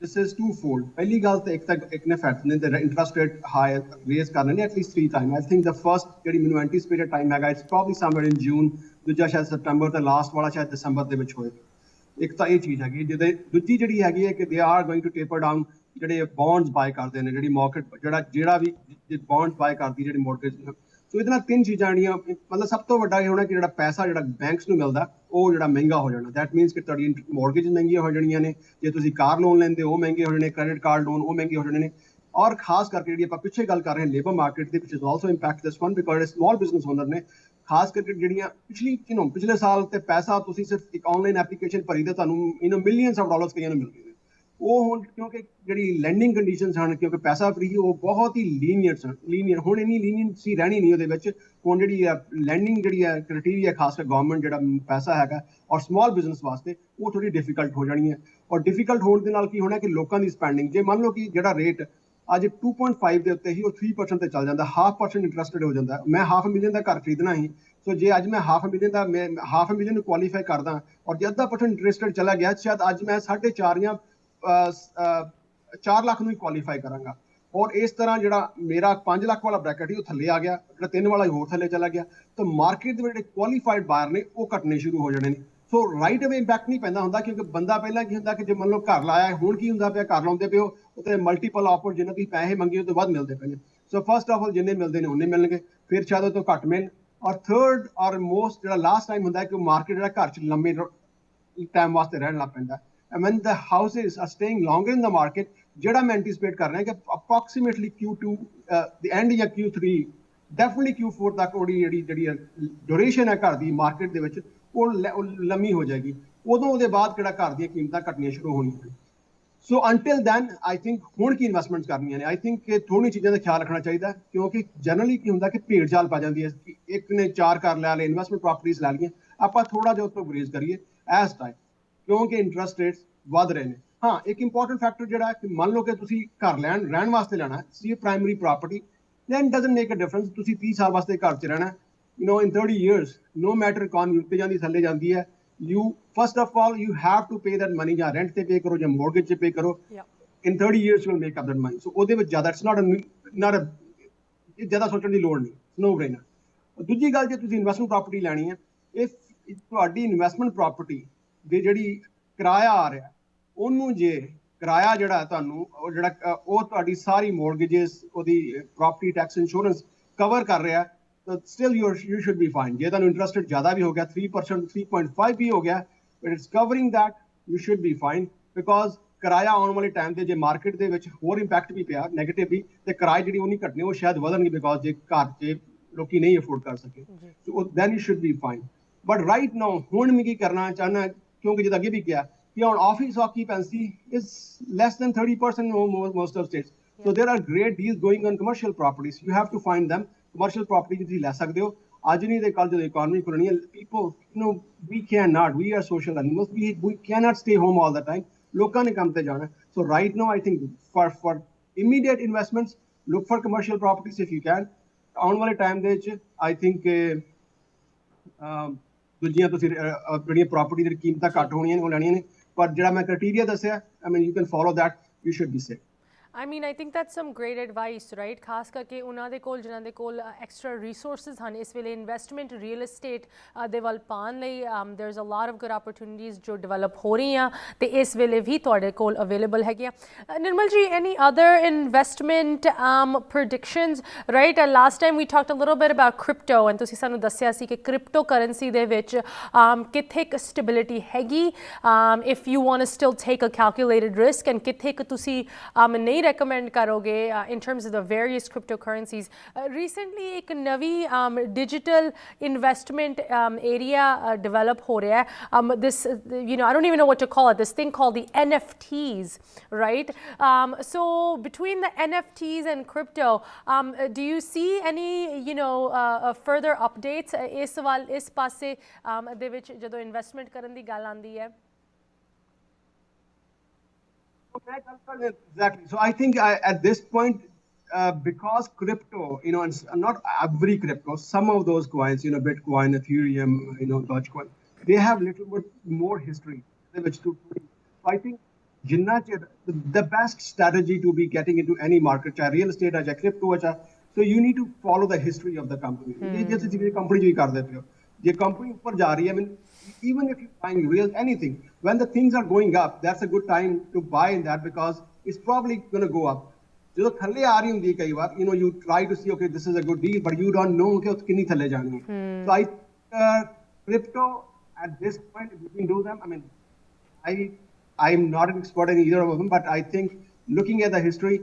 this is twofold ਪਹਿਲੀ ਗੱਲ ਤੇ ਇੱਕ ਨੇ ਫੈਕਟ ਨੇ the interest rate high raise ਕਰਨੇ ਨੇ at least 3 times I think the first ਜਿਹੜੀ ਮੈਨੂੰ anticipated time ਹੈਗਾ it's probably somewhere in June ਦੂਜਾ ਸ਼ਾਇਦ ਸਤੰਬਰ ਤੇ ਲਾਸਟ ਵਾਲਾ ਸ਼ਾਇਦ ਦਸੰਬਰ ਦੇ ਵਿੱਚ ਹੋਏਗਾ ਇੱਕ ਤਾਂ ਇਹ ਚੀਜ਼ ਹੈਗੀ ਜਿਹਦੇ ਦੂਜੀ ਜਿਹੜੀ ਹੈਗੀ ਹੈ ਕਿ they are going to taper down ਜਿਹੜੇ ਬੌਂਡਸ ਬਾਏ ਕਰਦੇ ਨੇ ਜਿਹੜੀ ਮਾਰਕੀਟ ਜਿਹੜਾ ਵੀ ਬੌਂਡਸ ਬਾਏ ਕਰਦੀ ਜਿਹੜੀ ਮੌਰਗੇਜ ਸੋ ਇਹਦੇ ਨਾਲ ਤਿੰਨ ਚੀਜ਼ਾਂ ਜਿਹੜੀਆਂ ਮਤਲਬ ਸਭ ਤੋਂ ਵੱਡਾ ਇਹ ਹੋਣਾ ਕਿ ਜਿਹੜਾ ਪੈਸਾ ਜਿਹੜਾ ਬੈਂਕਸ ਨੂੰ ਮਿਲਦਾ ਉਹ ਜਿਹੜਾ ਮਹਿੰਗਾ ਹੋ ਜਾਣਾ ਦੈਟ ਮੀਨਸ ਕਿ ਤੁਹਾਡੀ ਮੌਰਗੇਜ ਮਹਿੰਗੀਆਂ ਹੋ ਜਾਣੀਆਂ ਨੇ ਜੇ ਤੁਸੀਂ ਕਾਰ ਲੋਨ ਲੈਂਦੇ ਉਹ ਮਹਿੰਗੇ ਹੋ ਜਾਣੇ ਕ੍ਰੈਡਿਟ ਕਾਰਡ ਲੋਨ ਉਹ ਮਹਿੰਗੇ ਹੋ ਜਾਣੇ ਨੇ ਔਰ ਖਾਸ ਕਰਕੇ ਜਿਹੜੀ ਆਪਾਂ ਪਿੱਛੇ ਗੱਲ ਕਰ ਰਹੇ ਹਾਂ ਲੇਬਰ ਮਾਰਕੀਟ ਦੀ ਵਿਚ is also impact this one because small business owner ਨੇ ਖਾਸ ਕਰਕੇ ਜਿਹੜੀਆਂ ਪਿਛਲੇ ਸਾਲ ਤੇ ਪੈਸਾ ਤੁਸੀਂ ਸਿਰਫ ਇੱਕ ਆਨਲਾਈਨ ਐਪਲੀਕੇਸ਼ਨ ਭਰੀ ਤੇ ਤੁਹਾਨੂੰ ਮਿਲੀਅਨਸ ਆਫ ਡਾਲਰਸ ਕਈਆਂ ਨੂੰ ਮਿਲ ਗਏ ਉਹ ਹੁਣ ਕਿਉਂਕਿ ਜਿਹੜੀ ਲੈਂਡਿੰਗ ਕੰਡੀਸ਼ਨਸ ਹਨ ਕਿਉਂਕਿ ਪੈਸਾ ਫ੍ਰੀ ਉਹ ਬਹੁਤ ਹੀ ਲੀਨੀਅਰ ਹੁਣ ਇੰਨੀ ਲੀਨੀਅੰਸੀ ਰਹਿਣੀ ਨਹੀਂ ਉਹਦੇ ਵਿੱਚ ਹੁਣ ਜਿਹੜੀ ਲੈਂਡਿੰਗ ਜਿਹੜੀ ਹੈ ਕ੍ਰਾਈਟੇਰੀਆ ਖਾਸ ਕਰ ਗਵਰਨਮੈਂਟ ਜਿਹੜਾ ਪੈਸਾ ਹੈਗਾ ਔਰ ਸਮਾਲ ਬਿਜ਼ਨਸ ਵਾਸਤੇ ਉਹ ਥੋੜੀ ਡਿਫਿਕਲਟ ਹੋ ਜਾਣੀ ਹੈ ਔਰ ਡਿਫਿਕਲਟ ਹੋਣ ਦੇ ਨਾਲ ਕੀ ਹੋਣਾ ਕਿ ਲੋਕਾਂ ਦੀ ਸਪੈਂਡਿੰਗ ਜੇ ਮੰਨ ਲਓ ਕਿ ਜਿਹੜਾ ਰੇਟ ਅੱਜ 2.5 ਦੇ ਉੱਤੇ ਹੀ ਉਹ 3% ਤੇ ਚੱਲ ਜਾਂਦਾ 0.5% ਇੰਟਰਸਟਡ ਹੋ ਜਾਂਦਾ ਮੈਂ $500,000 ਦਾ ਘਰ ਖਰੀਦਣਾ ਸੀ ਸੋ ਜੇ ਅੱਜ ਮੈਂ $500,000 ਨੂੰ ਕੁਆਲੀਫਾਈ ਕਰਦਾ ਔਰ ਜੇ ਅੱਧਾ % ਇੰਟਰਸਟਡ ਚਲਾ ਗਿਆ ਸ਼ਾਇਦ ਅੱਜ ਮੈਂ 4.5 ਜਾਂ 4 ਲੱਖ ਨੂੰ ਹੀ ਕੁਆਲੀਫਾਈ ਕਰਾਂਗਾ ਔਰ ਇਸ ਤਰ੍ਹਾਂ ਜਿਹੜਾ ਮੇਰਾ 5 ਲੱਖ ਵਾਲਾ ਬ੍ਰੈਕਟ ਹੀ ਉਹ ਥੱਲੇ ਆ ਗਿਆ ਜਿਹੜਾ 3 ਵਾਲਾ ਹੋਰ ਥੱਲੇ ਚਲਾ ਗਿਆ ਤਾਂ ਮਾਰਕੀਟ ਦੇ ਜਿਹੜੇ ਕੁਆਲੀਫਾਈਡ ਬਾਇਰ ਨੇ ਉਹ ਘਟਨੇ ਸ਼ੁਰੂ ਹੋ ਜਾਣੇ ਨੇ ਸੋ ਰਾਈਟ ਅਵੇ ਇੰਪੈਕਟ ਨਹੀਂ ਪੈਂਦਾ ਹੁੰਦਾ ਕਿਉਂਕਿ ਬੰਦਾ ਪਹਿਲਾਂ ਕੀ ਹੁੰਦਾ ਕਿ ਜੇ ਮੰਨ ਲਓ ਘਰ ਲਾਇਆ ਹੁਣ ਕੀ ਹੁੰਦਾ ਪਿਆ ਘਰ ਲਾਉਂਦੇ ਪਿਓ ਉੱਤੇ ਮਲਟੀਪਲ ਆਫਰ ਜਿੰਨਾ ਤੁਸੀਂ ਪੈਸੇ ਮੰਗੇ ਉਹ ਤੋਂ ਵੱਧ ਮਿਲਦੇ ਪਏ ਨੇ ਸੋ ਫਸਟ ਆਫ ਆਲ ਜਿੰਨੇ ਮਿਲਦੇ ਨੇ ਉਹਨੇ ਮਿਲਣਗੇ ਫਿਰ ਸ਼ਾਇਦ ਉਹ ਤੋਂ ਘੱਟ ਮਿਲਣ ਔਰ ਥਰਡ ਔਰ ਮੋਸਟ ਜਿਹੜਾ ਲਾਸਟ ਟਾਈਮ ਹੁੰਦਾ ਕਿ ਮਾਰਕੀਟ ਜਿਹੜਾ ਘਰ 'ਚ ਲੰਮੇ ਟਾਈਮ ਵਾਸਤੇ ਰਹਿਣ ਲੱਗ ਪੈਂਦਾ and when the houses are staying longer in the market ਜਿਹੜਾ ਮੈਂ ਐਂਟੀਸਪੇਟ ਕਰ ਰਿਹਾ ਕਿ approximately Q2 the end ਜਾਂ Q3 definitely Q4 ਤੱਕ ਉਹਦੀ ਜਿਹੜੀ ਡਿਊਰੇਸ਼ਨ ਹੈ ਘਰ ਦੀ ਮਾਰਕੀਟ ਦੇ ਵਿੱਚ ਉਹ ਲੰਮੀ ਹੋ ਜਾਏਗੀ ਉਦੋਂ ਉਹਦੇ ਬਾਅਦ ਕਿਹੜਾ ਘਰ ਦੀਆਂ ਕੀਮਤਾਂ ਘਟਣੀਆਂ ਸ਼ੁਰੂ ਹੋਣੀਆਂ ਸੋ until then I think ਹੁਣ ਕੀ ਇਨਵੈਸਟਮੈਂਟ ਕਰਨੀਆਂ ਨੇ I think ਕਿ ਥੋੜੀ ਚੀਜ਼ਾਂ ਦਾ ਖਿਆਲ ਰੱਖਣਾ ਚਾਹੀਦਾ ਕਿਉਂਕਿ ਜਨਰਲੀ ਕੀ ਹੁੰਦਾ ਕਿ ਭੇੜ ਚਾਲ ਪਾ ਜਾਂਦੀ ਹੈ ਇੱਕ ਨੇ 4 ਘਰ ਲੈ ਲਏ ਇਨਵੈਸਟਮੈਂਟ ਪ੍ਰਾਪਰਟੀਜ਼ ਲੈ ਲਈਆਂ ਆਪਾਂ ਥੋੜਾ ਜਿਹਾ ਉੱਪਰ ਗੁਰੇਜ਼ ਕਰੀਏ ਐਸ ਟਾਈਮ ਕਿਉਂਕਿ ਇੰਟਰਸਟ ਰੇਟਸ ਵੱਧ ਰਹੇ ਨੇ ਹਾਂ ਇੱਕ ਇੰਪੋਰਟੈਂਟ ਫੈਕਟਰ ਜਿਹੜਾ ਕਿ ਮੰਨ ਲਓ ਕਿ ਤੁਸੀਂ ਘਰ ਰਹਿਣ ਵਾਸਤੇ ਲੈਣਾ ਸੀ primary property then doesn't make a difference ਤੁਸੀਂ 30 ਸਾਲ ਵਾਸਤੇ ਘਰ 'ਚ ਰਹਿਣਾ in 30 years no matter economy ਉੱਤੇ ਜਾਂਦੀ ਥੱਲੇ ਜਾਂਦੀ ਹੈ you first of all you have to pay that money ਜਾਂ ਰੈਂਟ ਤੇ ਪੇ ਕਰੋ ਜਾਂ ਮੌਰਗੇਜ 'ਚ ਪੇ ਕਰੋ in 30 years you will make up that money so ਉਹਦੇ ਵਿੱਚ ਜ਼ਿਆਦਾ it's not a ਜ਼ਿਆਦਾ ਸੋਚਣ ਦੀ ਲੋੜ ਨਹੀਂ no brainer ਦੂਜੀ ਗੱਲ, ਜੇ ਤੁਸੀਂ ਇਨਵੈਸਟਮੈਂਟ ਪ੍ਰਾਪਰਟੀ ਲੈਣੀ ਹੈ, ਇਫ ਤੁਹਾਡੀ ਇਨਵੈਸਟਮੈਂਟ ਪ੍ਰਾਪਰਟੀ ਦੀ ਜਿਹੜੀ ਕਿਰਾਇਆ ਆ ਰਿਹਾ, ਉਹਨੂੰ ਜੇ ਕਿਰਾਇਆ ਜਿਹੜਾ ਤੁਹਾਨੂੰ ਉਹ ਤੁਹਾਡੀ ਸਾਰੀ ਮੋਰਗੇजेस, ਉਹਦੀ ਪ੍ਰਾਪਰਟੀ ਟੈਕਸ, ਇੰਸ਼ੋਰੈਂਸ ਕਵਰ ਕਰ ਰਿਹਾ, ਤਾਂ still you should be fine. ਜੇ ਤੁਹਾਨੂੰ ਇੰਟਰਸਟ ਜ਼ਿਆਦਾ ਵੀ ਹੋ ਗਿਆ, 3%, 3.5 ਵੀ ਹੋ ਗਿਆ, but it's covering that, you should be fine. Because ਕਿਰਾਇਆ ਆਉਣ ਵਾਲੇ ਟਾਈਮ ਤੇ ਜੇ ਮਾਰਕੀਟ ਦੇ ਵਿੱਚ ਹੋਰ ਇੰਪੈਕਟ ਵੀ ਪਿਆ ਨੈਗੇਟਿਵ ਵੀ, ਤੇ ਕਿਰਾਏ ਜਿਹੜੀ ਉਹ ਨਹੀਂ ਘਟਨੇ, ਉਹ ਸ਼ਾਇਦ ਵਧਣਗੇ, ਬਿਕੋਜ਼ ਜੇ ਘਰ 'ਚ ਲੋਕੀ ਨਹੀਂ ਅਫੋਰਡ ਕਰ ਸਕੇ, so then you should be fine. But right now ਹੁਣ ਮੈਂ ਕੀ ਕਰਨਾ ਚਾਹੁੰਦਾ, ਕਿਉਂਕਿ ਜਿੱਦਾਂ ਅੱਗੇ ਵੀ ਕਿਹਾ ਕਿ ਹੁਣ office occupancy is less than 30% most of states. So there are great deals going on commercial properties. You have to find them. Commercial property ਤੁਸੀਂ ਲੈ ਸਕਦੇ ਹੋ। ਅੱਜ ਨਹੀਂ ਤੇ ਕੱਲ ਜਦੋਂ economy ਖੁੱਲਣੀ ਹੈ, people, we cannot, we are social animals, we cannot stay home all the time. ਲੋਕਾਂ ਨੇ ਕੰਮ ਤੇ ਜਾਣਾ। So right now I think for immediate investments, look for commercial properties if you can. ਆਉਣ ਵਾਲੇ ਟਾਈਮ ਦੇ ਵਿੱਚ I think ਦੂਜੀਆਂ ਤੁਸੀਂ ਜਿਹੜੀਆਂ ਪ੍ਰਾਪਰਟੀ ਦੀ ਕੀਮਤਾਂ ਘੱਟ ਹੋਣੀਆਂ ਨੇ ਉਹ ਲੈਣੀਆਂ ਨੇ, ਪਰ ਜਿਹੜਾ ਮੈਂ ਕ੍ਰਾਈਟੇਰੀਆ ਦੱਸਿਆ, I mean you can follow that, you should be safe. I mean, I think that's some great advice, right? ਖਾਸ ਕਰਕੇ ਉਹਨਾਂ ਦੇ ਕੋਲ ਜਿਨ੍ਹਾਂ ਦੇ ਕੋਲ extra resources ਹਨ ਇਸ ਵੇਲੇ ਇਨਵੈਸਟਮੈਂਟ ਰੀਅਲ ਏਸਟੇਟ ਦੇ ਵੱਲ ਪਾਉਣ ਲਈ, there's a lot of good opportunities ਜੋ ਡਿਵੈਲਪ ਹੋ ਰਹੀਆਂ ਤੇ ਇਸ ਵੇਲੇ ਵੀ ਤੁਹਾਡੇ ਕੋਲ ਅਵੇਲੇਬਲ ਹੈਗੀਆਂ। ਨਿਰਮਲ ਜੀ, any other investment predictions, right? Last time we talked a little bit about crypto and ਤੁਸੀਂ ਸਾਨੂੰ ਦੱਸਿਆ ਸੀ ਕਿ ਕ੍ਰਿਪਟੋ ਕਰੰਸੀ ਦੇ ਵਿੱਚ ਕਿੱਥੇ ਕੁ ਸਟੈਬਿਲਿਟੀ ਹੈਗੀ, if you want to still take a calculated risk, and ਕਿੱਥੇ ਕੁ ਤੁਸੀਂ ਨਹੀਂ recommend karoge in terms of the various cryptocurrencies. Recently ek navi digital investment area develop ho raha hai, this I don't even know what to call it, this thing called the NFTs, right? So between the NFTs and crypto, do you see any further updates is passe de vich jado investment karan di gall aandi hai? Exactly. So I think at this point, because crypto, and not every crypto, some of those coins, Bitcoin, Ethereum, Dogecoin, they have little bit more history. So I think the best strategy to be getting into any market, chahe real estate, chahe crypto, so you need to follow the history of the company. Jaise jive company jo kar dete ho, je company upar ja rahi hai, I mean, even if you're buying real anything, when the things are going up, that's a good time to buy in that, because it's probably going to go up. ਜਦੋਂ ਥੱਲੇ ਆ ਰਹੀ ਹੁੰਦੀ ਹੈ ਕਈ ਵਾਰ, you try to see, okay, this is a good deal, but you don't know ਕਿ ਉਹ ਕਿੰਨੀ ਥੱਲੇ ਜਾਣੀ ਹੈ। So I crypto at this point, you can do them. I mean, I'm not an expert in either of them, but I think looking at the history,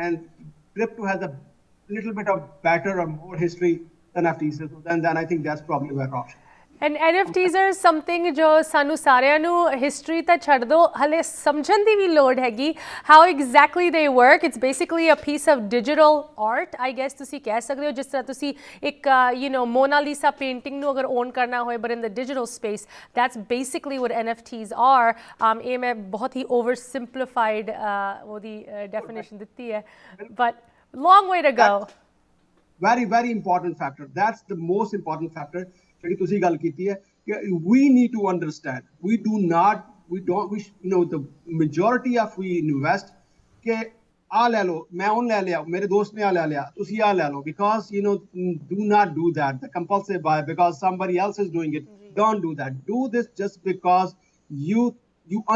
and crypto has a little bit of better or more history than NFTs, so then I think that's probably a better option. And NFTs are something ਜੋ ਸਾਨੂੰ ਸਾਰਿਆਂ ਨੂੰ history ਤਾਂ ਛੱਡ ਦਿਓ, ਹਲੇ ਸਮਝਣ ਦੀ ਵੀ ਲੋੜ ਹੈਗੀ how exactly they work. It's basically a piece of digital art, I guess ਤੁਸੀਂ ਕਹਿ ਸਕਦੇ ਹੋ, ਜਿਸ ਤਰ੍ਹਾਂ ਤੁਸੀਂ ਇੱਕ ਮੋਨਾ ਲੀਸਾ ਪੇਂਟਿੰਗ ਨੂੰ ਅਗਰ ਓਨ ਕਰਨਾ ਹੋਏ, but in the digital space, that's basically what NFTs are. ਇਹ ਮੈਂ ਬਹੁਤ ਹੀ ਓਵਰ ਸਿੰਪਲੀਫਾਈਡ ਉਹਦੀ ਡੈਫੀਨੇਸ਼ਨ ਦਿੱਤੀ ਹੈ, but long way to go. Very, very important factor. That's the most important factor. ਜਿਹੜੀ ਤੁਸੀਂ ਗੱਲ ਕੀਤੀ ਹੈ ਕਿ we need to understand, the majority of we invest ਕਿ ਆ ਲੈ ਲਓ, ਮੈਂ ਉਹ ਲੈ ਲਿਆ, ਮੇਰੇ ਦੋਸਤ ਨੇ ਆ ਲੈ ਲਿਆ, ਤੁਸੀਂ ਆ ਲੈ ਲਓ, because do not do that, the compulsive buy, because somebody else is doing it. Don't do that. Do this just because you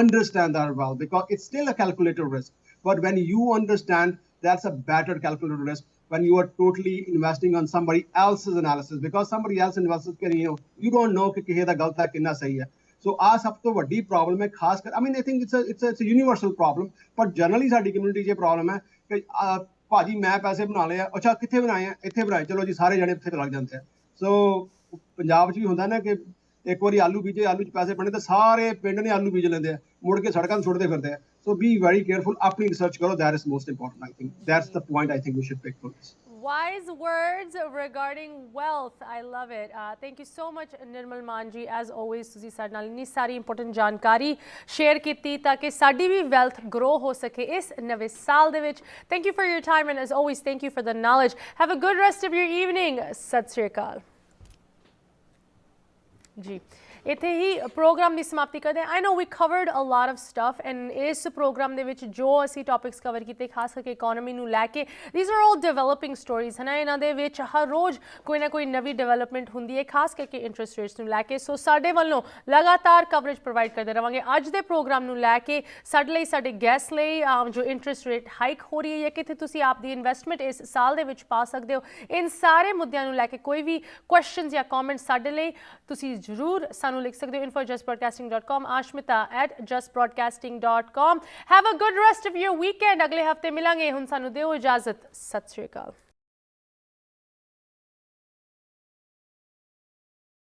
understand that well, because it's still a calculated risk, but when you understand, that's a better calculated risk when you are totally investing on somebody else's analysis, because somebody else analysis you don't know ਕਿ ਕਿਸੇ ਦਾ ਗਲਤ ਹੈ ਕਿੰਨਾ ਸਹੀ ਹੈ। ਸੋ ਆ ਸਭ ਤੋਂ ਵੱਡੀ ਪ੍ਰੋਬਲਮ ਹੈ, ਖਾਸ ਕਰ I mean I think it's a universal problem, ਪਰ ਜਨਰਲੀ ਸਾਡੀ ਕਮਿਊਨਿਟੀ 'ਚ ਪ੍ਰੋਬਲਮ ਹੈ ਕਿ ਭਾਜੀ ਮੈਂ ਪੈਸੇ ਬਣਾ ਲਏ ਆ, ਅੱਛਾ ਕਿੱਥੇ ਬਣਾਏ ਆ, ਇੱਥੇ ਬਣਾਏ, ਚਲੋ ਜੀ ਸਾਰੇ ਜਣੇ ਉੱਥੇ ਲੱਗ ਜਾਂਦੇ ਆ। ਸੋ ਪੰਜਾਬ 'ਚ ਵੀ ਹੁੰਦਾ ਨਾ ਕਿ ਇੱਕ ਵਾਰੀ ਆਲੂ ਬੀਜੇ, ਆਲੂ 'ਚ ਪੈਸੇ ਬਣੇ ਤਾਂ ਸਾਰੇ ਪਿੰਡ ਨੇ ਆਲੂ ਬੀਜ ਲੈਂਦੇ ਆ, ਮੁੜ ਕੇ ਸੜਕਾਂ 'ਤੇ ਸੁੱਟਦੇ ਫਿਰਦੇ ਆ। So be very careful. ਆਪਣੀ research ਕਰੋ. That is most important. I think that's the point I think we should pick for this. Wise words regarding wealth. I love it. Thank you so much, Nirmal Manji. As always, ਤੁਸੀਂ ਸਾਡੇ ਨਾਲ ਇੰਨੀ ਸਾਰੀ important ਜਾਣਕਾਰੀ share ਕੀਤੀ ਤਾਂ ਕਿ ਸਾਡੀ ਵੀ wealth grow ਹੋ ਸਕੇ ਇਸ ਨਵੇਂ ਸਾਲ ਦੇ ਵਿੱਚ. Thank you for your time, and as always, thank you for the knowledge. Have a good rest of your evening. ਸਤਿ ਸ਼੍ਰੀ ਅਕਾਲ ਜੀ। ਇੱਥੇ ਹੀ ਪ੍ਰੋਗਰਾਮ ਦੀ ਸਮਾਪਤੀ ਕਰਦੇ ਹਾਂ। I know we covered a lot of stuff and ਇਸ ਪ੍ਰੋਗਰਾਮ ਦੇ ਵਿੱਚ ਜੋ ਅਸੀਂ ਟੌਪਿਕਸ ਕਵਰ ਕੀਤੇ ਖਾਸ ਕਰਕੇ ਇਕੋਨਮੀ ਨੂੰ ਲੈ ਕੇ these are all developing stories ਹੈ ਨਾ। ਇਹਨਾਂ ਦੇ ਵਿੱਚ ਹਰ ਰੋਜ਼ ਕੋਈ ਨਾ ਕੋਈ ਨਵੀਂ ਡਿਵੈਲਪਮੈਂਟ ਹੁੰਦੀ ਹੈ ਖਾਸ ਕਰਕੇ ਇੰਟਰਸਟ ਰੇਟਸ ਨੂੰ ਲੈ ਕੇ। ਸੋ ਸਾਡੇ ਵੱਲੋਂ ਲਗਾਤਾਰ ਕਵਰੇਜ ਪ੍ਰੋਵਾਈਡ ਕਰਦੇ ਰਹਾਂਗੇ। ਅੱਜ ਦੇ ਪ੍ਰੋਗਰਾਮ ਨੂੰ ਲੈ ਕੇ ਸਾਡੇ ਲਈ ਸਾਡੇ ਗੈਸਟ ਲਈ ਜੋ ਇੰਟਰਸਟ ਰੇਟ ਹਾਈਕ ਹੋ ਰਹੀ ਹੈ ਜਾਂ ਕਿੱਥੇ ਤੁਸੀਂ ਆਪਦੀ ਇਨਵੈਸਟਮੈਂਟ ਇਸ ਸਾਲ ਦੇ ਵਿੱਚ ਪਾ ਸਕਦੇ ਹੋ, ਇਨ ਸਾਰੇ ਮੁੱਦਿਆਂ ਨੂੰ ਲੈ ਕੇ ਕੋਈ ਵੀ ਕੁਐਸਚਨਸ ਜਾਂ ਕਮੈਂਟਸ ਸਾਡੇ ਲਈ ਤੁਸੀਂ ਜ਼ਰੂਰ ਸਾਨੂੰ ਲਿਖ ਸਕਦੇ ਹੋ। info@justbroadcasting.com, aashmeeta@justbroadcasting.com। Have a good rest of your weekend. ਅਗਲੇ ਹਫਤੇ ਮਿਲਾਂਗੇ। ਹੁਣ ਸਾਨੂੰ ਦਿਓ ਇਜਾਜ਼ਤ। ਸਤਿ ਸ਼੍ਰੀ ਅਕਾਲ।